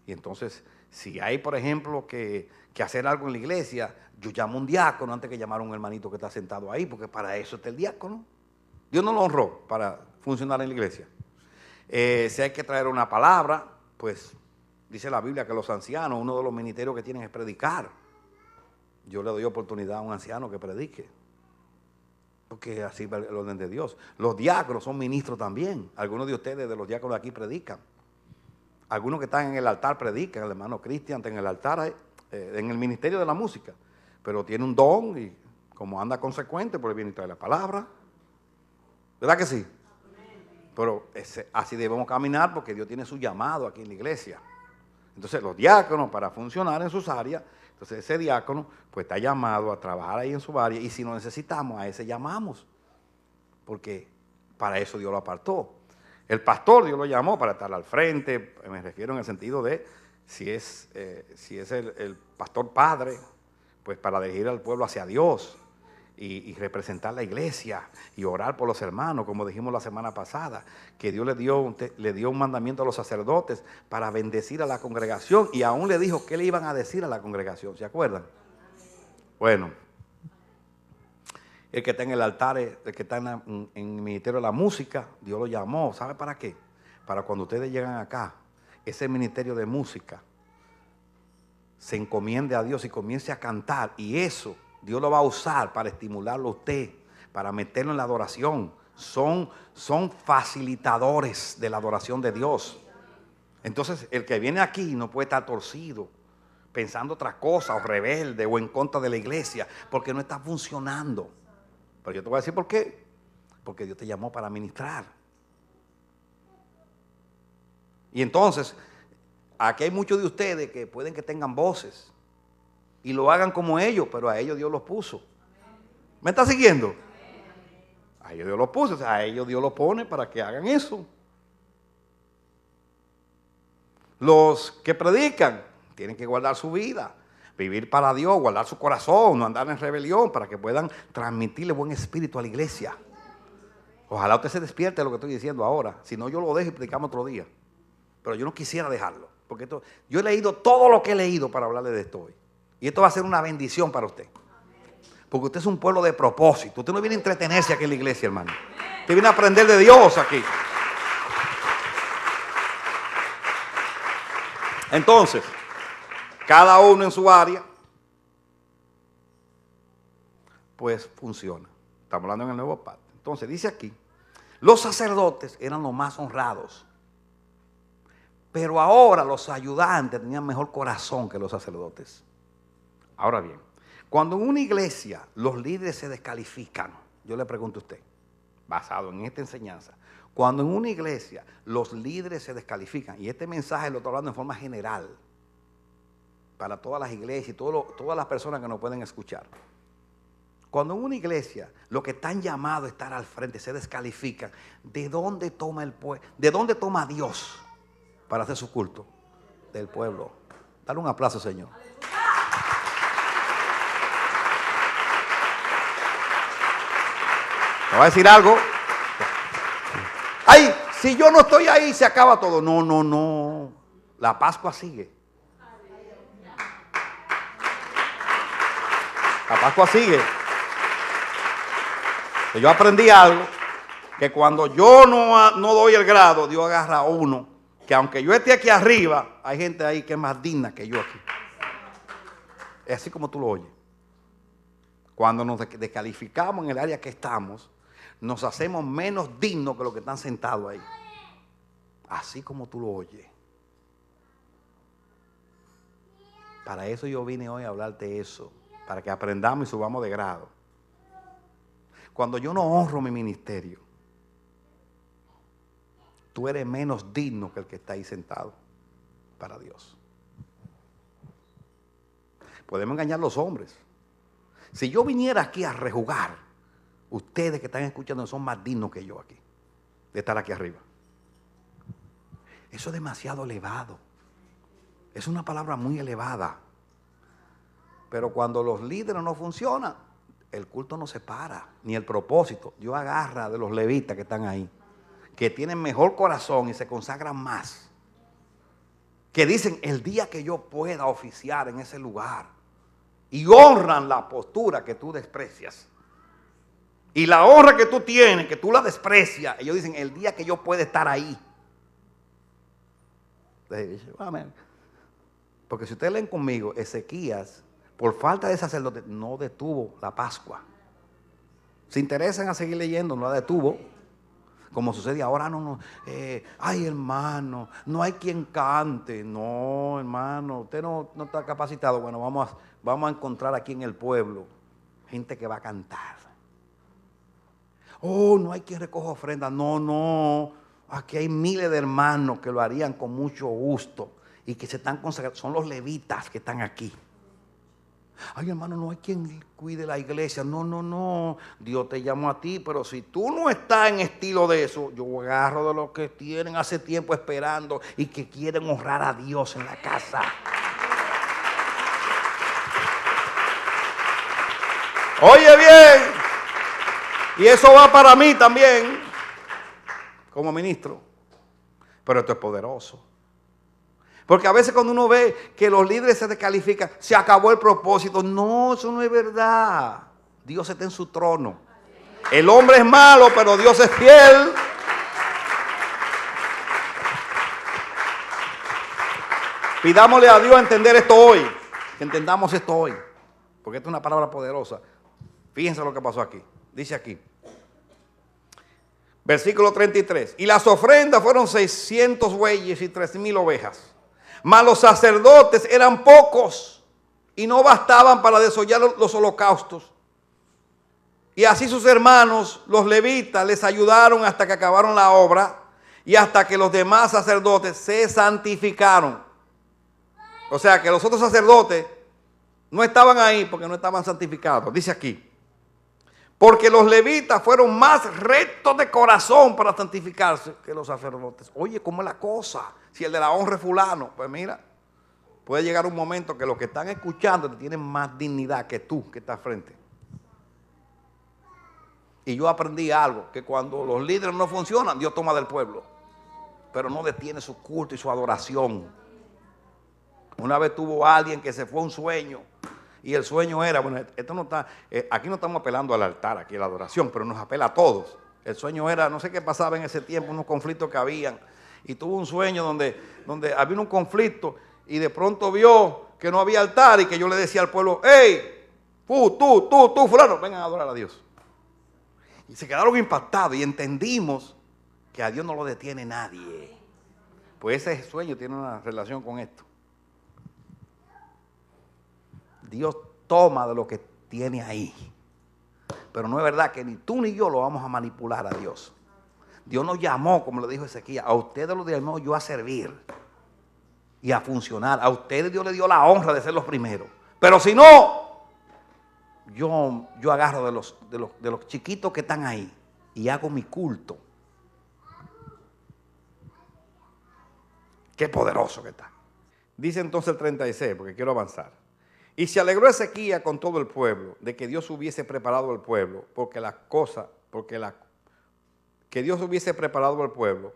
Y entonces, si hay, por ejemplo, que hacer algo en la iglesia, yo llamo a un diácono antes que llamar a un hermanito que está sentado ahí, porque para eso está el diácono. Dios no lo honró para funcionar en la iglesia. Si hay que traer una palabra, pues dice la Biblia que los ancianos, uno de los ministerios que tienen es predicar. Yo le doy oportunidad a un anciano que predique, porque así va el orden de Dios. Los diáconos son ministros también. Algunos de ustedes, de los diáconos de aquí, predican. Algunos que están en el altar predican. El hermano Cristian está en el altar, en el ministerio de la música. Pero tiene un don y como anda consecuente, pues viene y trae la palabra. ¿Verdad que sí? Pero así debemos caminar porque Dios tiene su llamado aquí en la iglesia. Entonces los diáconos, para funcionar en sus áreas, entonces ese diácono pues está llamado a trabajar ahí en su área, y si lo necesitamos, a ese llamamos, porque para eso Dios lo apartó. El pastor Dios lo llamó para estar al frente, me refiero en el sentido de si es el pastor padre, pues para dirigir al pueblo hacia Dios y representar la iglesia y orar por los hermanos, como dijimos la semana pasada, que Dios le dio un mandamiento a los sacerdotes para bendecir a la congregación, y aún le dijo qué le iban a decir a la congregación, ¿se acuerdan? Bueno, el que está en el altar, el que está en el ministerio de la música, Dios lo llamó, ¿sabe para qué? Para cuando ustedes llegan acá, ese ministerio de música se encomiende a Dios y comience a cantar, y eso Dios lo va a usar para estimularlo a usted, para meterlo en la adoración. Son facilitadores de la adoración de Dios. Entonces, el que viene aquí no puede estar torcido, pensando otra cosa, o rebelde, o en contra de la iglesia, porque no está funcionando. Pero yo te voy a decir por qué. Porque Dios te llamó para ministrar. Y entonces, aquí hay muchos de ustedes que pueden que tengan voces y lo hagan como ellos, pero a ellos Dios los puso. ¿Me está siguiendo? A ellos Dios los puso, o sea, a ellos Dios los pone para que hagan eso. Los que predican tienen que guardar su vida, vivir para Dios, guardar su corazón, no andar en rebelión, para que puedan transmitirle buen espíritu a la iglesia. Ojalá usted se despierte de lo que estoy diciendo ahora, si no yo lo dejo y predicamos otro día. Pero yo no quisiera dejarlo, porque yo he leído todo lo que he leído para hablarle de esto hoy. Y esto va a ser una bendición para usted. Porque usted es un pueblo de propósito. Usted no viene a entretenerse aquí en la iglesia, hermano. Usted viene a aprender de Dios aquí. Entonces, cada uno en su área, pues funciona. Estamos hablando en el nuevo pacto. Entonces, dice aquí, los sacerdotes eran los más honrados. Pero ahora los ayudantes tenían mejor corazón que los sacerdotes. Ahora bien, cuando en una iglesia los líderes se descalifican, yo le pregunto a usted, basado en esta enseñanza, cuando en una iglesia los líderes se descalifican, y este mensaje lo estoy hablando en forma general, para todas las iglesias y todas las personas que nos pueden escuchar. Cuando en una iglesia los que están llamados a estar al frente se descalifican, ¿de dónde toma el pueblo? ¿De dónde toma Dios para hacer su culto? Del pueblo. Dale un aplauso, Señor. ¿Me va a decir algo? Ay, si yo no estoy ahí, se acaba todo. No, no, no. La Pascua sigue. La Pascua sigue. Yo aprendí algo, que cuando yo no doy el grado, Dios agarra a uno, que aunque yo esté aquí arriba, hay gente ahí que es más digna que yo aquí. Es así como tú lo oyes. Cuando nos descalificamos en el área que estamos, nos hacemos menos dignos que los que están sentados ahí. Así como tú lo oyes. Para eso yo vine hoy a hablarte eso, para que aprendamos y subamos de grado. Cuando yo no honro mi ministerio, tú eres menos digno que el que está ahí sentado para Dios. Podemos engañar a los hombres. Si yo viniera aquí a rejugar, ustedes que están escuchando son más dignos que yo aquí, de estar aquí arriba. Eso es demasiado elevado. Es una palabra muy elevada. Pero cuando los líderes no funcionan, el culto no se para, ni el propósito. Dios agarra de los levitas que están ahí, que tienen mejor corazón y se consagran más. Que dicen, el día que yo pueda oficiar en ese lugar. Y honran la postura que tú desprecias. Y la honra que tú tienes, que tú la desprecias. Ellos dicen, el día que yo pueda estar ahí. Amén. Porque si ustedes leen conmigo, Ezequías, por falta de sacerdote, no detuvo la Pascua. Se interesan a seguir leyendo, no la detuvo. Como sucede ahora, ay hermano, no hay quien cante. No, hermano, usted no está capacitado. Bueno, vamos a encontrar aquí en el pueblo gente que va a cantar. Oh, no hay quien recoja ofrenda. No, aquí hay miles de hermanos que lo harían con mucho gusto y que se están consagrando. Son los levitas que están aquí. Ay, hermano, no hay quien cuide la iglesia. No. Dios te llamó a ti, pero si tú no estás en estilo de eso, yo agarro de los que tienen hace tiempo esperando y que quieren honrar a Dios en la casa. Oye bien, y eso va para mí también, como ministro. Pero esto es poderoso. Porque a veces cuando uno ve que los líderes se descalifican, se acabó el propósito. No, eso no es verdad. Dios está en su trono. El hombre es malo, pero Dios es fiel. Pidámosle a Dios entender esto hoy. Que entendamos esto hoy. Porque esta es una palabra poderosa. Fíjense lo que pasó aquí. Dice aquí. Versículo 33. Y las ofrendas fueron 600 bueyes y 3,000 ovejas. Mas los sacerdotes eran pocos y no bastaban para desollar los holocaustos. Y así sus hermanos, los levitas, les ayudaron hasta que acabaron la obra y hasta que los demás sacerdotes se santificaron. O sea que los otros sacerdotes no estaban ahí porque no estaban santificados. Dice aquí, porque los levitas fueron más rectos de corazón para santificarse que los sacerdotes. Oye, ¿cómo es la cosa? Si el de la honra es fulano, pues mira, puede llegar un momento que los que están escuchando tienen más dignidad que tú que estás frente. Y yo aprendí algo, que cuando los líderes no funcionan, Dios toma del pueblo, pero no detiene su culto y su adoración. Una vez tuvo alguien que se fue a un sueño, y el sueño era, bueno, esto no está, aquí no estamos apelando al altar, aquí a la adoración, pero nos apela a todos. El sueño era, no sé qué pasaba en ese tiempo, unos conflictos que habían, y tuvo un sueño donde había un conflicto, y de pronto vio que no había altar, y que yo le decía al pueblo, hey, tú, fulano, vengan a adorar a Dios. Y se quedaron impactados, y entendimos que a Dios no lo detiene nadie. Pues ese sueño tiene una relación con esto. Dios toma de lo que tiene ahí. Pero no es verdad que ni tú ni yo lo vamos a manipular a Dios. Dios nos llamó, como le dijo Ezequías, a ustedes los llamó yo a servir y a funcionar. A ustedes Dios le dio la honra de ser los primeros. Pero si no, yo agarro de los chiquitos que están ahí y hago mi culto. Qué poderoso que está. Dice entonces el 36, porque quiero avanzar. Y se alegró Ezequías con todo el pueblo de que Dios hubiese preparado al pueblo, que Dios hubiese preparado al pueblo,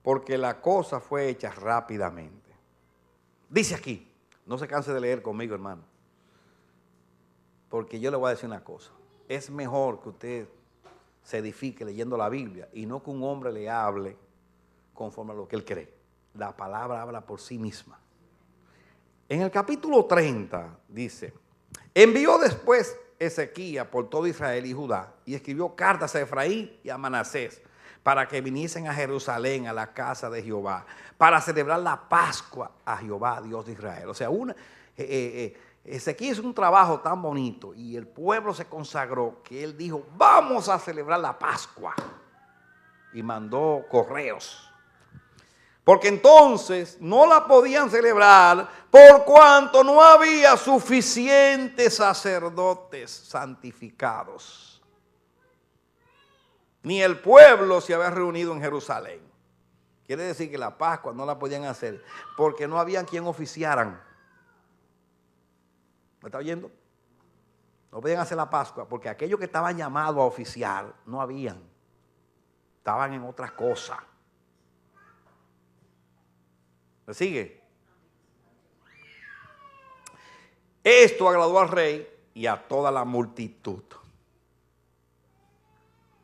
porque la cosa fue hecha rápidamente. Dice aquí, no se canse de leer conmigo, hermano, porque yo le voy a decir una cosa. Es mejor que usted se edifique leyendo la Biblia y no que un hombre le hable conforme a lo que él cree. La palabra habla por sí misma. En el capítulo 30 dice, envió después Ezequías por todo Israel y Judá y escribió cartas a Efraín y a Manasés para que viniesen a Jerusalén, a la casa de Jehová, para celebrar la Pascua a Jehová, Dios de Israel. O sea, Ezequías es un trabajo tan bonito y el pueblo se consagró que él dijo, vamos a celebrar la Pascua. Y mandó correos. Porque entonces no la podían celebrar por cuanto no había suficientes sacerdotes santificados. Ni el pueblo se había reunido en Jerusalén. Quiere decir que la Pascua no la podían hacer porque no había quien oficiaran. ¿Me está oyendo? No podían hacer la Pascua porque aquellos que estaban llamados a oficiar no habían. Estaban en otras cosas. ¿Me sigue? Esto agradó al rey y a toda la multitud.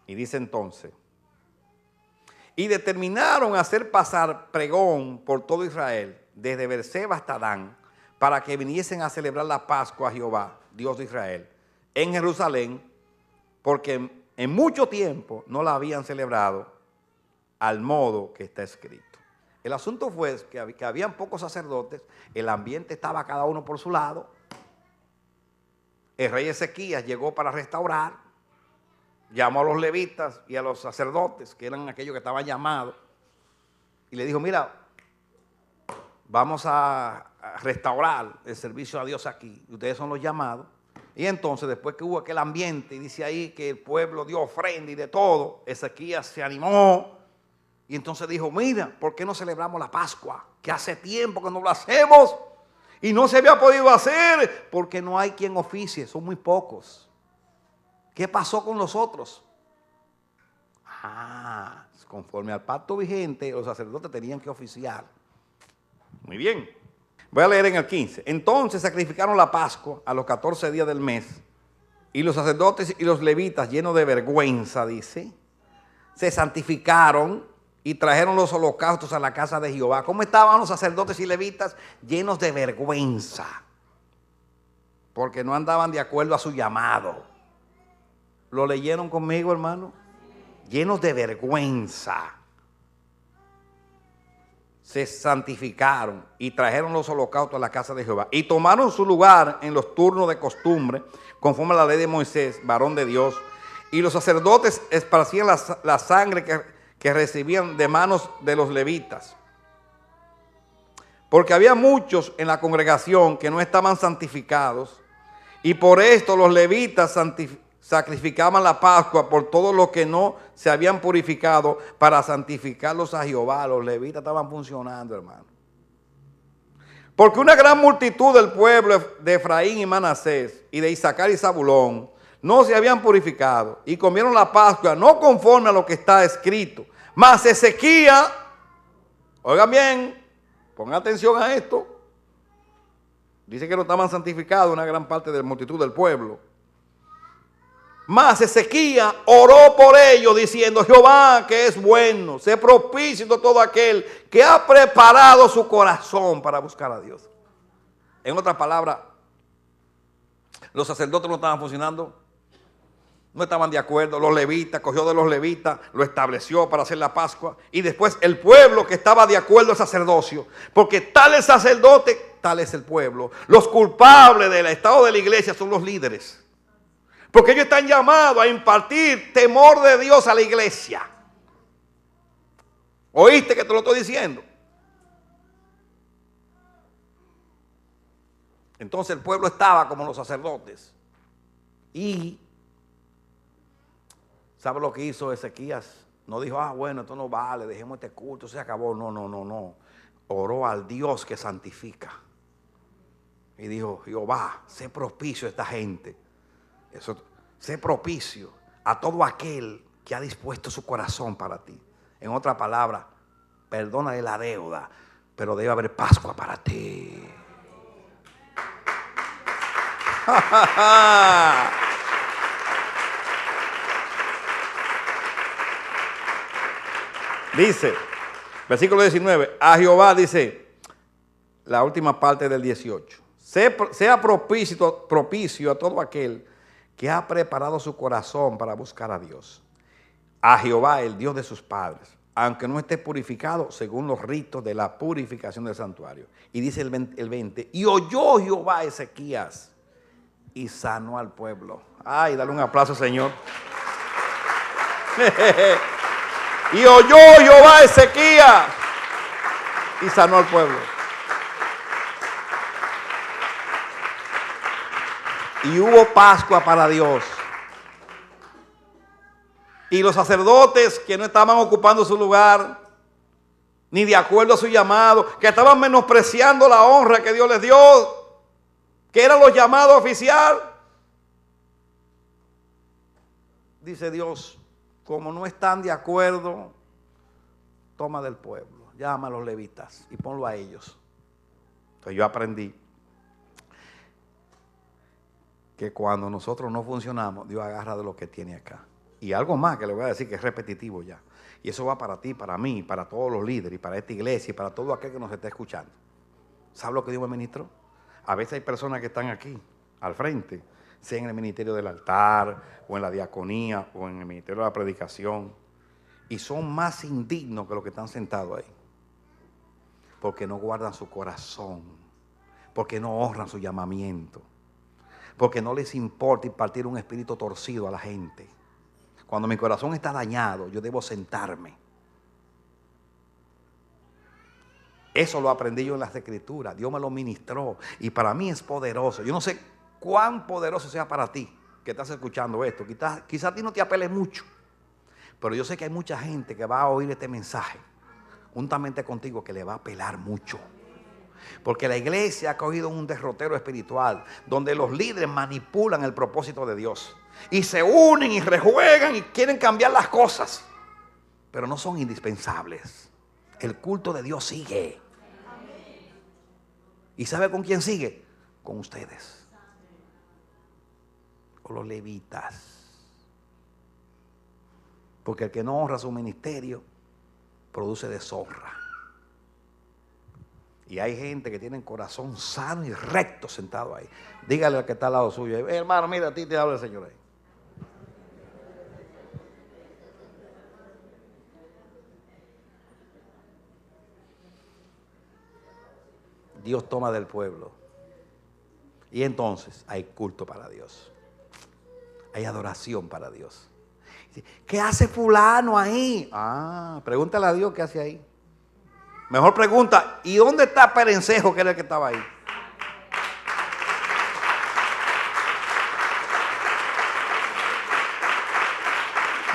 Y dice entonces, y determinaron hacer pasar pregón por todo Israel, desde Beerseba hasta Dan, para que viniesen a celebrar la Pascua a Jehová, Dios de Israel, en Jerusalén, porque en mucho tiempo no la habían celebrado al modo que está escrito. El asunto fue que habían pocos sacerdotes, el ambiente estaba cada uno por su lado. El rey Ezequías llegó para restaurar, llamó a los levitas y a los sacerdotes, que eran aquellos que estaban llamados, y le dijo, mira, vamos a restaurar el servicio a Dios aquí, ustedes son los llamados. Y entonces, después que hubo aquel ambiente, y dice ahí que el pueblo dio ofrenda y de todo, Ezequías se animó. Y entonces dijo, mira, ¿por qué no celebramos la Pascua? Que hace tiempo que no lo hacemos y no se había podido hacer porque no hay quien oficie, son muy pocos. ¿Qué pasó con los otros? Conforme al pacto vigente, los sacerdotes tenían que oficiar. Muy bien. Voy a leer en el 15. Entonces sacrificaron la Pascua a los 14 días del mes y los sacerdotes y los levitas, llenos de vergüenza, dice, se santificaron y trajeron los holocaustos a la casa de Jehová. ¿Cómo estaban los sacerdotes y levitas? Llenos de vergüenza. Porque no andaban de acuerdo a su llamado. ¿Lo leyeron conmigo, hermano? Llenos de vergüenza. Se santificaron y trajeron los holocaustos a la casa de Jehová. Y tomaron su lugar en los turnos de costumbre, conforme a la ley de Moisés, varón de Dios. Y los sacerdotes esparcían la sangre que recibían de manos de los levitas. Porque había muchos en la congregación que no estaban santificados, y por esto los levitas sacrificaban la Pascua por todos los que no se habían purificado para santificarlos a Jehová. Los levitas estaban funcionando, hermano. Porque una gran multitud del pueblo de Efraín y Manasés y de Isaacar y Zabulón no se habían purificado y comieron la Pascua no conforme a lo que está escrito. Mas Ezequías, oigan bien, pongan atención a esto. Dice que no estaban santificados una gran parte de la multitud del pueblo. Mas Ezequías oró por ellos diciendo, Jehová que es bueno, sé propicio a todo aquel que ha preparado su corazón para buscar a Dios. En otras palabras, los sacerdotes no estaban funcionando, no estaban de acuerdo. Los levitas, cogió de los levitas, lo estableció para hacer la Pascua. Y después el pueblo que estaba de acuerdo al sacerdocio, porque tal es el sacerdote, tal es el pueblo. Los culpables del estado de la iglesia son los líderes. Porque ellos están llamados a impartir temor de Dios a la iglesia. ¿Oíste que te lo estoy diciendo? Entonces el pueblo estaba como los sacerdotes. Y, ¿sabe lo que hizo Ezequías? No dijo, bueno, esto no vale, dejemos este culto, se acabó. No. Oró al Dios que santifica. Y dijo, Jehová, sé propicio a esta gente. Sé propicio a todo aquel que ha dispuesto su corazón para ti. En otra palabra, perdónale la deuda, pero debe haber Pascua para ti. Dice, versículo 19, a Jehová dice, la última parte del 18, sea propicio a todo aquel que ha preparado su corazón para buscar a Dios, a Jehová, el Dios de sus padres, aunque no esté purificado según los ritos de la purificación del santuario. Y dice el 20, y oyó Jehová a Ezequías y sanó al pueblo. Ay, dale un aplauso, Señor. Y oyó Jehová a Ezequías y sanó al pueblo. Y hubo Pascua para Dios. Y los sacerdotes que no estaban ocupando su lugar, ni de acuerdo a su llamado, que estaban menospreciando la honra que Dios les dio, que eran los llamados oficiales. Dice Dios, como no están de acuerdo, toma del pueblo, llama a los levitas y ponlo a ellos. Entonces yo aprendí que cuando nosotros no funcionamos, Dios agarra de lo que tiene acá. Y algo más que le voy a decir que es repetitivo ya. Y eso va para ti, para mí, para todos los líderes, y para esta iglesia, y para todo aquel que nos esté escuchando. ¿Sabe lo que Dios me ministró? A veces hay personas que están aquí, al frente, sea en el ministerio del altar, o en la diaconía, o en el ministerio de la predicación, y son más indignos que los que están sentados ahí. Porque no guardan su corazón, porque no honran su llamamiento, porque no les importa impartir un espíritu torcido a la gente. Cuando mi corazón está dañado, yo debo sentarme. Eso lo aprendí yo en las Escrituras. Dios me lo ministró y para mí es poderoso. Yo no sé cuán poderoso sea para ti que estás escuchando esto. Quizás a ti no te apele mucho, pero yo sé que hay mucha gente que va a oír este mensaje juntamente contigo que le va a apelar mucho. Porque la iglesia ha cogido un derrotero espiritual donde los líderes manipulan el propósito de Dios y se unen y rejuegan y quieren cambiar las cosas, pero no son indispensables. El culto de Dios sigue. ¿Y sabe con quién sigue? Con ustedes, con los levitas. Porque el que no honra su ministerio produce deshonra. Y hay gente que tiene corazón sano y recto sentado ahí. Dígale al que está al lado suyo, hermano, mira, a ti te habla el Señor ahí. Dios toma del pueblo. Y entonces hay culto para Dios. Hay adoración para Dios. ¿Qué hace fulano ahí? Pregúntale a Dios qué hace ahí. Mejor pregunta, ¿y dónde está Perencejo, que era el que estaba ahí?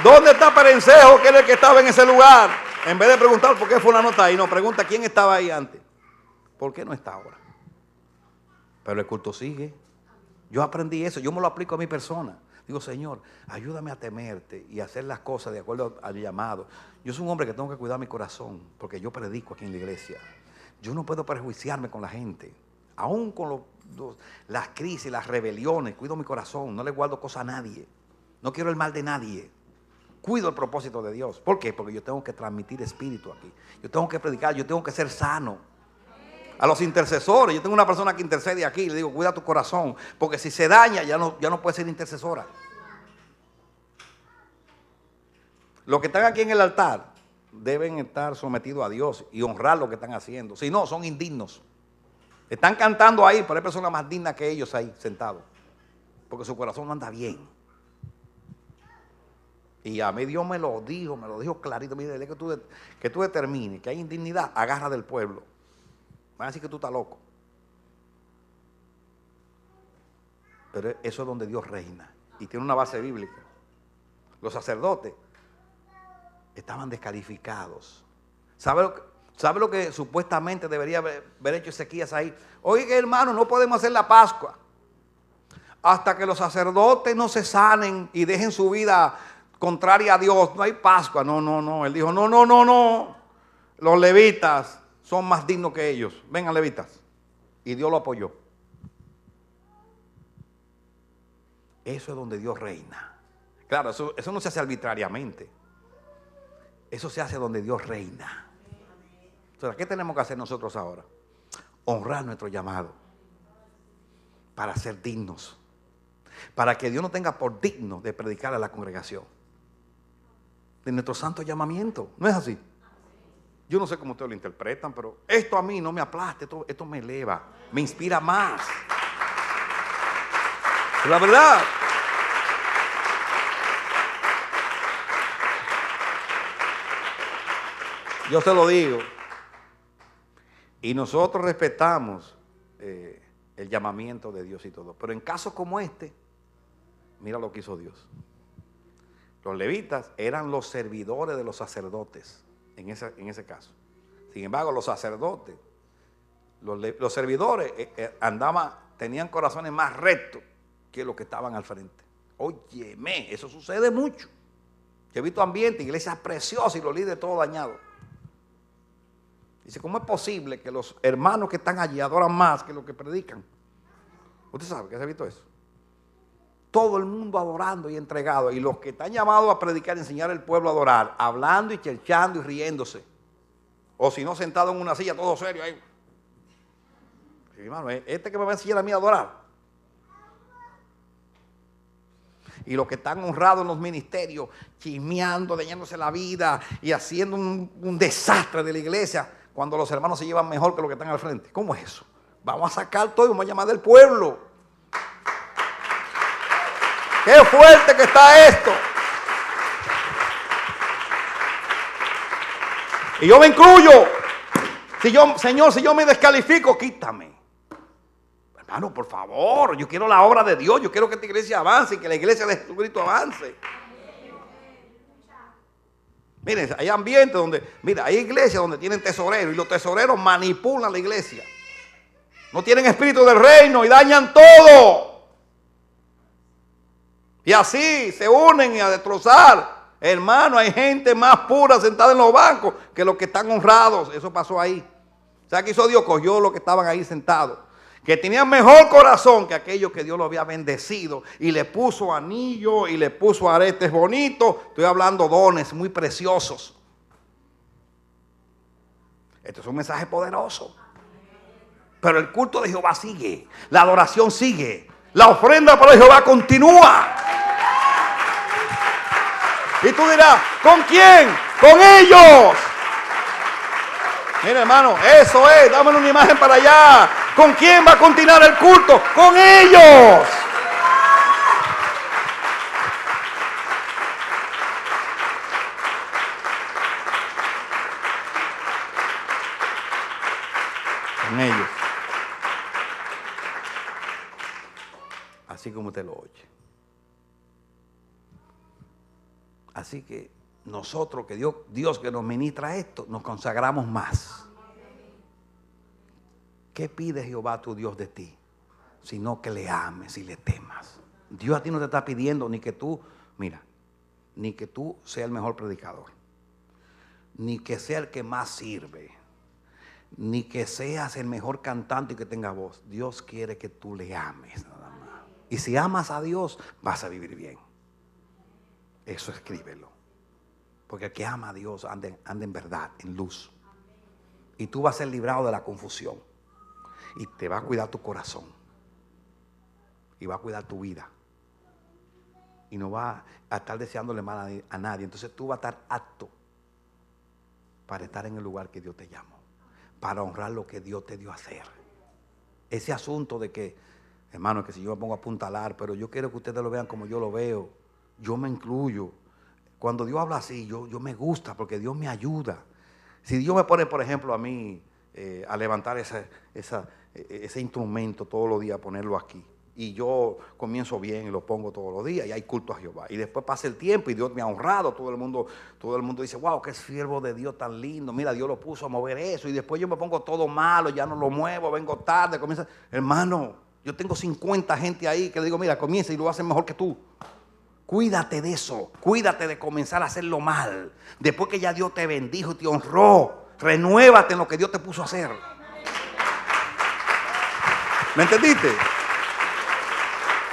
¿Dónde está Perencejo, que era el que estaba en ese lugar? En vez de preguntar por qué fulano está ahí, no, pregunta quién estaba ahí antes. ¿Por qué no está ahora? Pero el culto sigue. Yo aprendí eso, yo me lo aplico a mi persona. Digo, Señor, ayúdame a temerte y a hacer las cosas de acuerdo al llamado. Yo soy un hombre que tengo que cuidar mi corazón, porque yo predico aquí en la iglesia. Yo no puedo prejuiciarme con la gente. Aún con las crisis, las rebeliones, cuido mi corazón, no le guardo cosas a nadie. No quiero el mal de nadie. Cuido el propósito de Dios. ¿Por qué? Porque yo tengo que transmitir espíritu aquí. Yo tengo que predicar, yo tengo que ser sano. A los intercesores, yo tengo una persona que intercede aquí, le digo, cuida tu corazón, porque si se daña ya no puede ser intercesora. Los que están aquí en el altar deben estar sometidos a Dios y honrar lo que están haciendo. Si no, son indignos. Están cantando ahí, pero hay personas más dignas que ellos ahí sentados, porque su corazón no anda bien. Y a mí Dios me lo dijo clarito. Mire, que tú determines que hay indignidad, agarra del pueblo. Van a decir que tú estás loco. Pero eso es donde Dios reina. y tiene una base bíblica. Los sacerdotes estaban descalificados. ¿Sabe lo que supuestamente debería haber hecho Ezequías ahí? Oiga, hermano, no podemos hacer la Pascua hasta que los sacerdotes no se sanen y dejen su vida contraria a Dios. No hay Pascua. No. Él dijo, no. Los levitas son más dignos que ellos. Vengan, levitas. Y Dios lo apoyó. Eso es donde Dios reina. Claro, eso no se hace arbitrariamente. Eso se hace donde Dios reina. Entonces, ¿qué tenemos que hacer nosotros ahora? Honrar nuestro llamado para ser dignos. Para que Dios nos tenga por digno de predicar a la congregación. De nuestro santo llamamiento. ¿No es así? Yo no sé cómo ustedes lo interpretan, pero esto a mí no me aplasta, esto me eleva, me inspira más. La verdad. Yo se lo digo. Y nosotros respetamos el llamamiento de Dios y todo. Pero en casos como este, mira lo que hizo Dios. Los levitas eran los servidores de los sacerdotes en ese caso. Sin embargo, los sacerdotes, los servidores tenían corazones más rectos que los que estaban al frente. Óyeme, eso sucede mucho. Yo he visto ambientes, iglesias preciosas y los líderes todos dañados. Dice, ¿cómo es posible que los hermanos que están allí adoran más que los que predican? ¿Usted sabe que se ha visto eso? Todo el mundo adorando y entregado. Y los que están llamados a predicar y enseñar al pueblo a adorar, hablando y cherchando y riéndose. O si no, sentado en una silla todo serio ahí. Sí, hermano, este que me va a enseñar a mí a adorar. Y los que están honrados en los ministerios, chismeando, dañándose la vida y haciendo un desastre de la iglesia, cuando los hermanos se llevan mejor que los que están al frente. ¿Cómo es eso? Vamos a sacar todo y vamos a llamar del pueblo. ¡Qué fuerte que está esto! Y yo me incluyo. Señor, si yo me descalifico, quítame. Hermano, por favor, yo quiero la obra de Dios. Yo quiero que esta iglesia avance y que la iglesia de Jesucristo avance. Miren, hay ambientes donde, mira, hay iglesias donde tienen tesoreros y los tesoreros manipulan la iglesia. No tienen espíritu del reino y dañan todo. Y así se unen a destrozar. Hermano, hay gente más pura sentada en los bancos que los que están honrados. Eso pasó ahí. ¿Sabe qué hizo Dios? Cogió los que estaban ahí sentados, que tenían mejor corazón que aquellos que Dios lo había bendecido, y le puso anillo y le puso aretes bonitos. Estoy hablando dones muy preciosos. Esto es un mensaje poderoso. Pero el culto de Jehová sigue, la adoración sigue, la ofrenda para Jehová continúa. Y tú dirás, ¿con quién? ¡Con ellos! Mira, hermano, eso es, dámelo una imagen para allá. ¿Con quién va a continuar el culto? ¡Con ellos! Con ellos. Así como usted lo oye. Así que nosotros, que Dios que nos ministra esto, nos consagramos más. ¿Qué pide Jehová tu Dios de ti? Sino que le ames y le temas. Dios a ti no te está pidiendo ni que tú, mira, ni que tú seas el mejor predicador, ni que sea el que más sirve, ni que seas el mejor cantante y que tenga voz. Dios quiere que tú le ames nada más. Y si amas a Dios, vas a vivir bien. Eso escríbelo. Porque el que ama a Dios anda en verdad, en luz. Y tú vas a ser librado de la confusión. Y te va a cuidar tu corazón. Y va a cuidar tu vida. Y no va a estar deseándole mal a nadie. Entonces tú vas a estar apto para estar en el lugar que Dios te llamó. Para honrar lo que Dios te dio a hacer. Ese asunto de que, hermano, que si yo me pongo a apuntalar, pero yo quiero que ustedes lo vean como yo lo veo. Yo me incluyo. Cuando Dios habla así, yo me gusta porque Dios me ayuda. Si Dios me pone, por ejemplo, a mí a levantar ese instrumento todos los días, a ponerlo aquí, y yo comienzo bien y lo pongo todos los días y hay culto a Jehová. Y después pasa el tiempo y Dios me ha honrado. Todo el mundo dice, wow, qué siervo de Dios tan lindo. Mira, Dios lo puso a mover eso. Y después yo me pongo todo malo, ya no lo muevo, vengo tarde, comienza. Hermano, yo tengo 50 gente ahí que le digo, mira, comienza y lo hacen mejor que tú. Cuídate de eso, cuídate de comenzar a hacerlo mal. Después que ya Dios te bendijo y te honró, renuévate en lo que Dios te puso a hacer. ¿Me entendiste?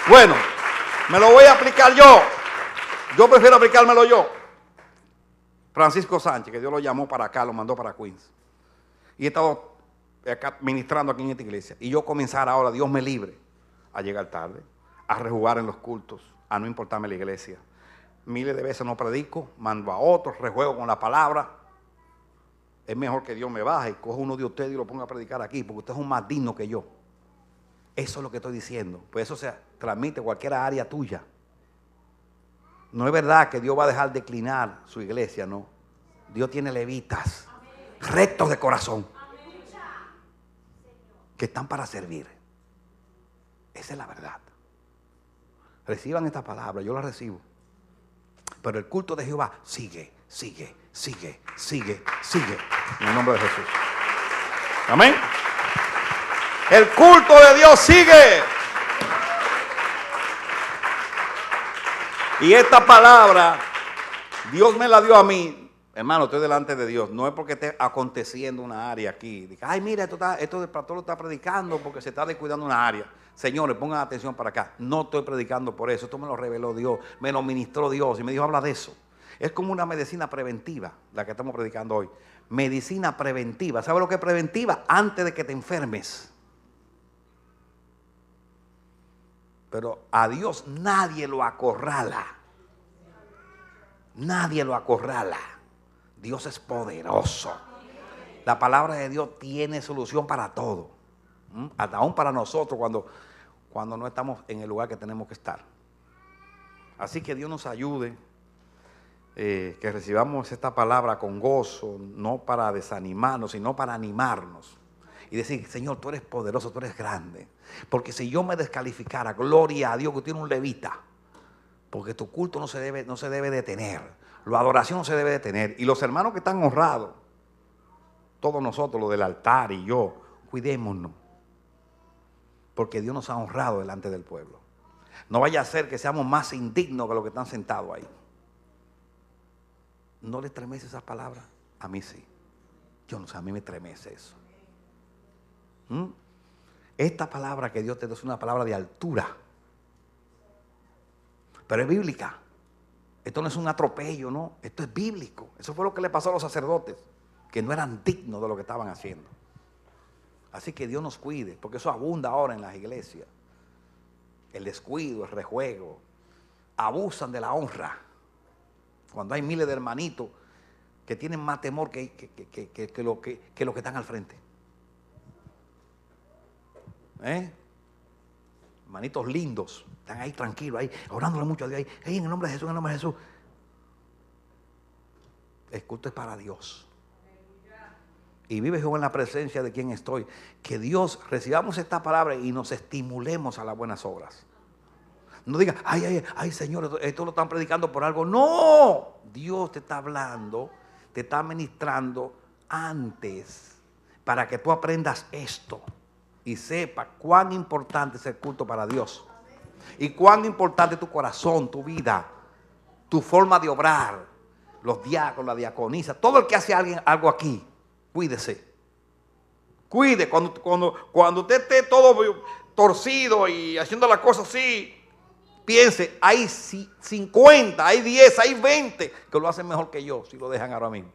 Bueno, me lo voy a aplicar yo. Yo prefiero aplicármelo yo. Francisco Sánchez, que Dios lo llamó para acá, lo mandó para Queens. Y he estado acá ministrando aquí en esta iglesia. Y yo comenzar ahora, Dios me libre, a llegar tarde, a rejugar en los cultos, a no importarme la iglesia. Miles de veces no predico, mando a otros, rejuego con la palabra. Es mejor que Dios me baje y coja uno de ustedes y lo ponga a predicar aquí, porque usted es un más digno que yo. Eso es lo que estoy diciendo. Pues eso se transmite en cualquier área tuya. No es verdad que Dios va a dejar declinar su iglesia, no. Dios tiene levitas, rectos de corazón, que están para servir. Esa es la verdad. Reciban esta palabra, yo la recibo. Pero el culto de Jehová sigue. En el nombre de Jesús. Amén. El culto de Dios sigue. Y esta palabra, Dios me la dio a mí. Hermano, estoy delante de Dios. No es porque esté aconteciendo una área aquí. Diga, ay, mira, esto del pastor lo está predicando porque se está descuidando una área. Señores, pongan atención para acá. No estoy predicando por eso. Esto me lo reveló Dios. Me lo ministró Dios y me dijo, habla de eso. Es como una medicina preventiva, la que estamos predicando hoy. Medicina preventiva. ¿Sabe lo que es preventiva? Antes de que te enfermes. Pero a Dios nadie lo acorrala. Nadie lo acorrala. Dios es poderoso. La palabra de Dios tiene solución para todo. Hasta aún para nosotros cuando no estamos en el lugar que tenemos que estar. Así que Dios nos ayude. Que recibamos esta palabra con gozo, no para desanimarnos, sino para animarnos. Y decir, Señor, tú eres poderoso, tú eres grande. Porque si yo me descalificara, gloria a Dios que tiene un levita. Porque tu culto no se debe detener. La adoración no se debe detener. Y los hermanos que están honrados, todos nosotros, los del altar y yo, cuidémonos. Porque Dios nos ha honrado delante del pueblo. No vaya a ser que seamos más indignos que los que están sentados ahí. ¿No le estremece esa palabra? A mí sí. Yo no sé, a mí me estremece eso. Esta palabra que Dios te da es una palabra de altura. Pero es bíblica. Esto no es un atropello, no. Esto es bíblico. Eso fue lo que le pasó a los sacerdotes, que no eran dignos de lo que estaban haciendo. Así que Dios nos cuide, porque eso abunda ahora en las iglesias. El descuido, el rejuego. Abusan de la honra. Cuando hay miles de hermanitos que tienen más temor que los que están al frente. Hermanitos lindos, están ahí tranquilos, ahí orándole mucho a Dios, ahí en el nombre de Jesús, en el nombre de Jesús. El culto es para Dios. Y vive Jehová en la presencia de quien estoy. Que Dios recibamos esta palabra y nos estimulemos a las buenas obras. No diga, ay, Señor, esto lo están predicando por algo. No, Dios te está hablando, te está ministrando antes para que tú aprendas esto y sepas cuán importante es el culto para Dios. Y cuán importante es tu corazón, tu vida, tu forma de obrar, los diáconos, la diaconisa, todo el que hace algo aquí, cuídese. Cuide, cuando usted esté todo torcido y haciendo las cosas así, piense, hay 50, hay 10, hay 20 que lo hacen mejor que yo, si lo dejan ahora mismo.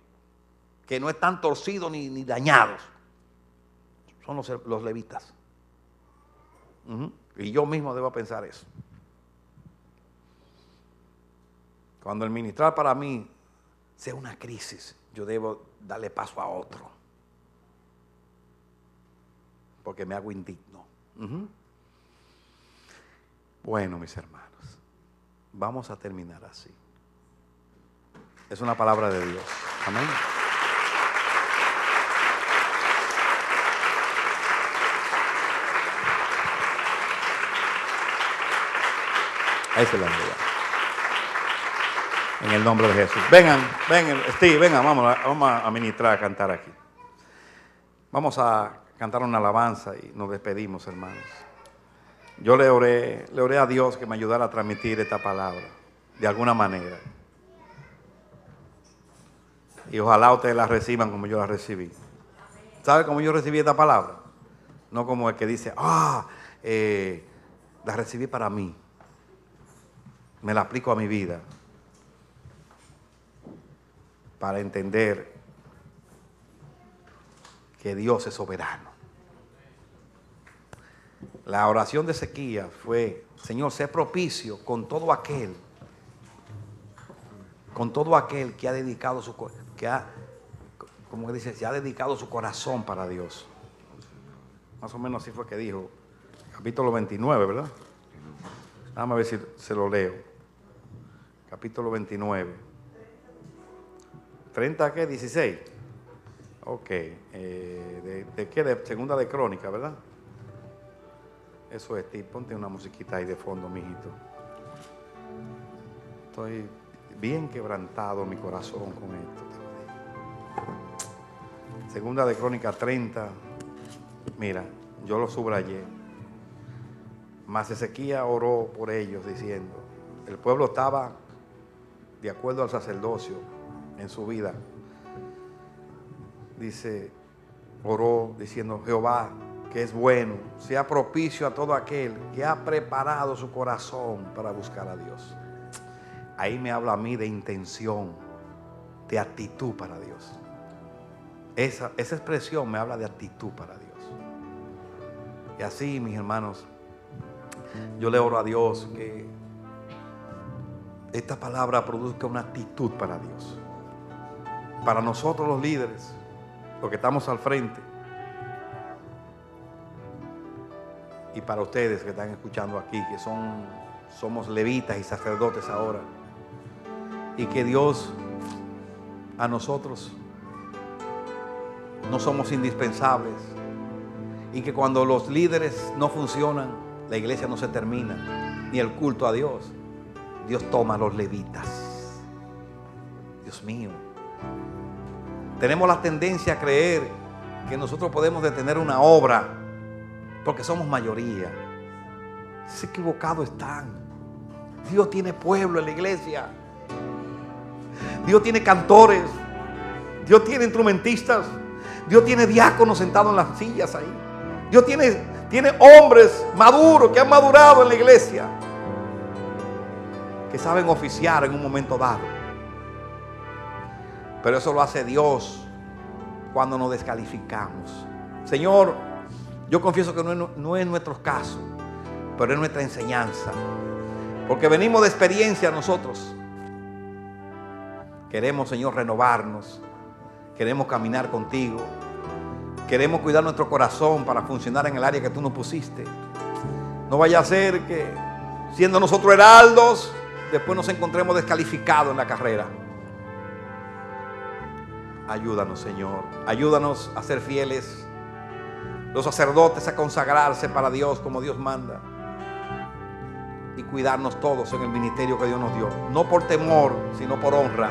Que no están torcidos ni dañados. Son los levitas. Y yo mismo debo pensar eso. Cuando el ministrar para mí sea una crisis, yo debo darle paso a otro. Porque me hago indigno. Bueno, mis hermanos, vamos a terminar así. Es una palabra de Dios. Amén. Esa es la verdad. En el nombre de Jesús. Vengan, Steve, vengan, vamos a ministrar, a cantar aquí. Vamos a cantar una alabanza y nos despedimos, hermanos. Yo le oré a Dios que me ayudara a transmitir esta palabra de alguna manera. Y ojalá ustedes la reciban como yo la recibí. ¿Sabe cómo yo recibí esta palabra? No como el que dice, la recibí para mí. Me la aplico a mi vida. Para entender que Dios es soberano. La oración de Ezequías fue, Señor, sé propicio con todo aquel que ha dedicado se ha dedicado su corazón para Dios. Más o menos así fue que dijo, capítulo 29, ¿verdad? Déjame ver si se lo leo. Capítulo 29. ¿30 qué? 16. Ok. ¿De qué? De segunda de Crónica, ¿verdad? Eso es, Steve. Ponte una musiquita ahí de fondo, mijito. Estoy bien quebrantado mi corazón con esto. Segunda de Crónica 30. Mira, yo lo subrayé. Mas Ezequías oró por ellos diciendo, el pueblo estaba de acuerdo al sacerdocio en su vida. Dice, oró diciendo, Jehová, que es bueno, sea propicio a todo aquel que ha preparado su corazón para buscar a Dios. Ahí me habla a mí de intención, de actitud para Dios. Esa expresión me habla de actitud para Dios. Y así, mis hermanos, yo le oro a Dios que esta palabra produzca una actitud para Dios. Para nosotros los líderes, los que estamos al frente, y para ustedes que están escuchando aquí, que somos levitas y sacerdotes ahora, y que Dios a nosotros no somos indispensables, y que cuando los líderes no funcionan, la iglesia no se termina, ni el culto a Dios. Dios toma a los levitas. Dios mío. Tenemos la tendencia a creer que nosotros podemos detener una obra porque somos mayoría. Es equivocado están. Dios tiene pueblo en la iglesia. Dios tiene cantores. Dios tiene instrumentistas. Dios tiene diáconos sentados en las sillas ahí. Dios tiene hombres maduros que han madurado en la iglesia, que saben oficiar en un momento dado. Pero eso lo hace Dios cuando nos descalificamos. Señor, yo confieso que no es nuestro caso, pero es nuestra enseñanza. Porque venimos de experiencia nosotros. Queremos, Señor, renovarnos. Queremos caminar contigo. Queremos cuidar nuestro corazón para funcionar en el área que tú nos pusiste. No vaya a ser que, siendo nosotros heraldos, después nos encontremos descalificados en la carrera. Ayúdanos, Señor. Ayúdanos a ser fieles. Los sacerdotes a consagrarse para Dios como Dios manda. Y cuidarnos todos en el ministerio que Dios nos dio. No por temor, sino por honra.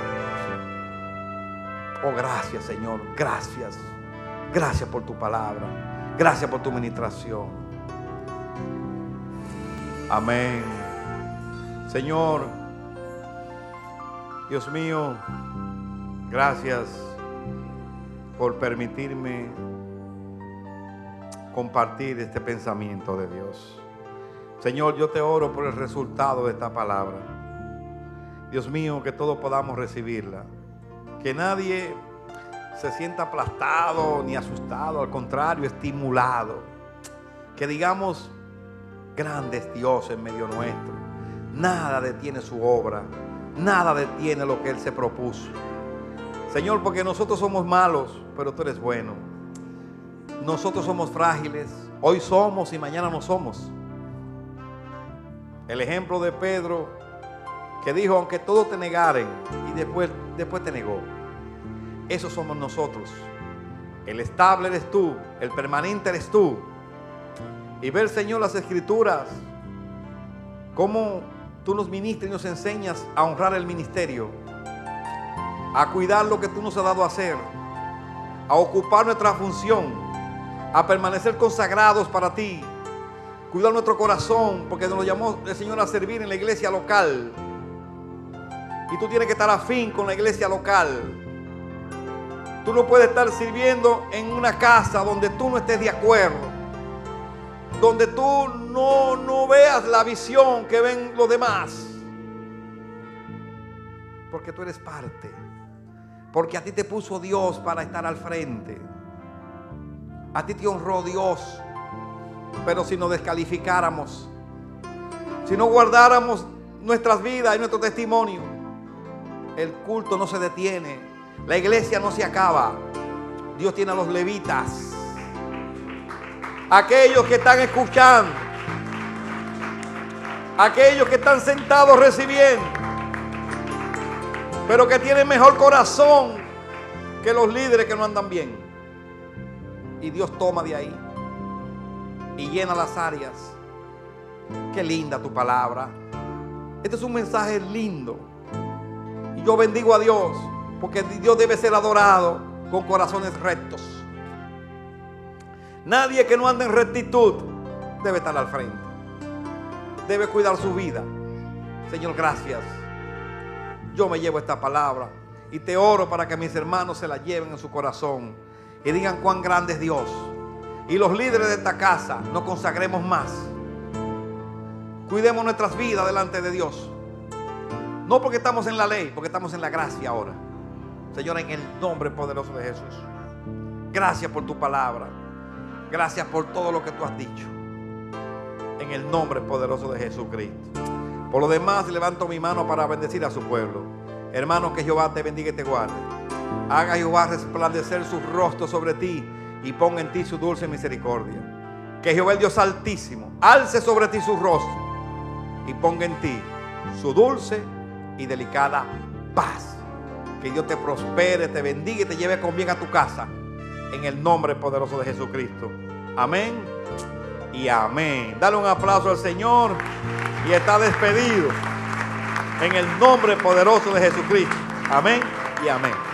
Oh, gracias, Señor. Gracias. Gracias por tu palabra. Gracias por tu ministración. Amén. Señor, Dios mío, gracias por permitirme compartir este pensamiento de Dios. Señor, yo te oro por el resultado de esta palabra. Dios mío, que todos podamos recibirla. Que nadie se sienta aplastado ni asustado, al contrario, estimulado. Que digamos, grande es Dios en medio nuestro. Nada detiene su obra, nada detiene lo que Él se propuso. Señor, porque nosotros somos malos, pero tú eres bueno. Nosotros somos frágiles, hoy somos y mañana no somos. El ejemplo de Pedro, que dijo, aunque todos te negaren, y después te negó. Eso somos nosotros. El estable eres tú, el permanente eres tú. Y ver, Señor, las Escrituras, cómo tú nos ministras y nos enseñas a honrar el ministerio, a cuidar lo que tú nos has dado a hacer, a ocupar nuestra función, a permanecer consagrados para ti, cuidar nuestro corazón, porque nos llamó el Señor a servir en la iglesia local. Y tú tienes que estar afín con la iglesia local. Tú no puedes estar sirviendo en una casa donde tú no estés de acuerdo, donde tú no veas la visión que ven los demás, porque tú eres parte, porque a ti te puso Dios para estar al frente, a ti te honró Dios. Pero si nos descalificáramos, si no guardáramos nuestras vidas y nuestro testimonio, el culto no se detiene, la iglesia no se acaba. Dios tiene a los levitas, aquellos que están escuchando, aquellos que están sentados recibiendo, pero que tienen mejor corazón que los líderes que no andan bien. Y Dios toma de ahí y llena las áreas. Qué linda tu palabra. Este es un mensaje lindo. Y yo bendigo a Dios, porque Dios debe ser adorado con corazones rectos. Nadie que no ande en rectitud debe estar al frente. Debe cuidar su vida. Señor, gracias. Yo me llevo esta palabra y te oro para que mis hermanos se la lleven en su corazón y digan cuán grande es Dios. Y los líderes de esta casa nos consagremos más. Cuidemos nuestras vidas delante de Dios. No porque estamos en la ley, porque estamos en la gracia ahora. Señor, en el nombre poderoso de Jesús. Gracias por tu palabra. Gracias por todo lo que tú has dicho. En el nombre poderoso de Jesucristo. Por lo demás, levanto mi mano para bendecir a su pueblo. Hermano, que Jehová te bendiga y te guarde. Haga Jehová resplandecer su rostro sobre ti y ponga en ti su dulce misericordia. Que Jehová el Dios Altísimo alce sobre ti su rostro y ponga en ti su dulce y delicada paz. Que Dios te prospere, te bendiga y te lleve con bien a tu casa. En el nombre poderoso de Jesucristo. Amén y amén. Dale un aplauso al Señor y está despedido. En el nombre poderoso de Jesucristo. Amén y amén.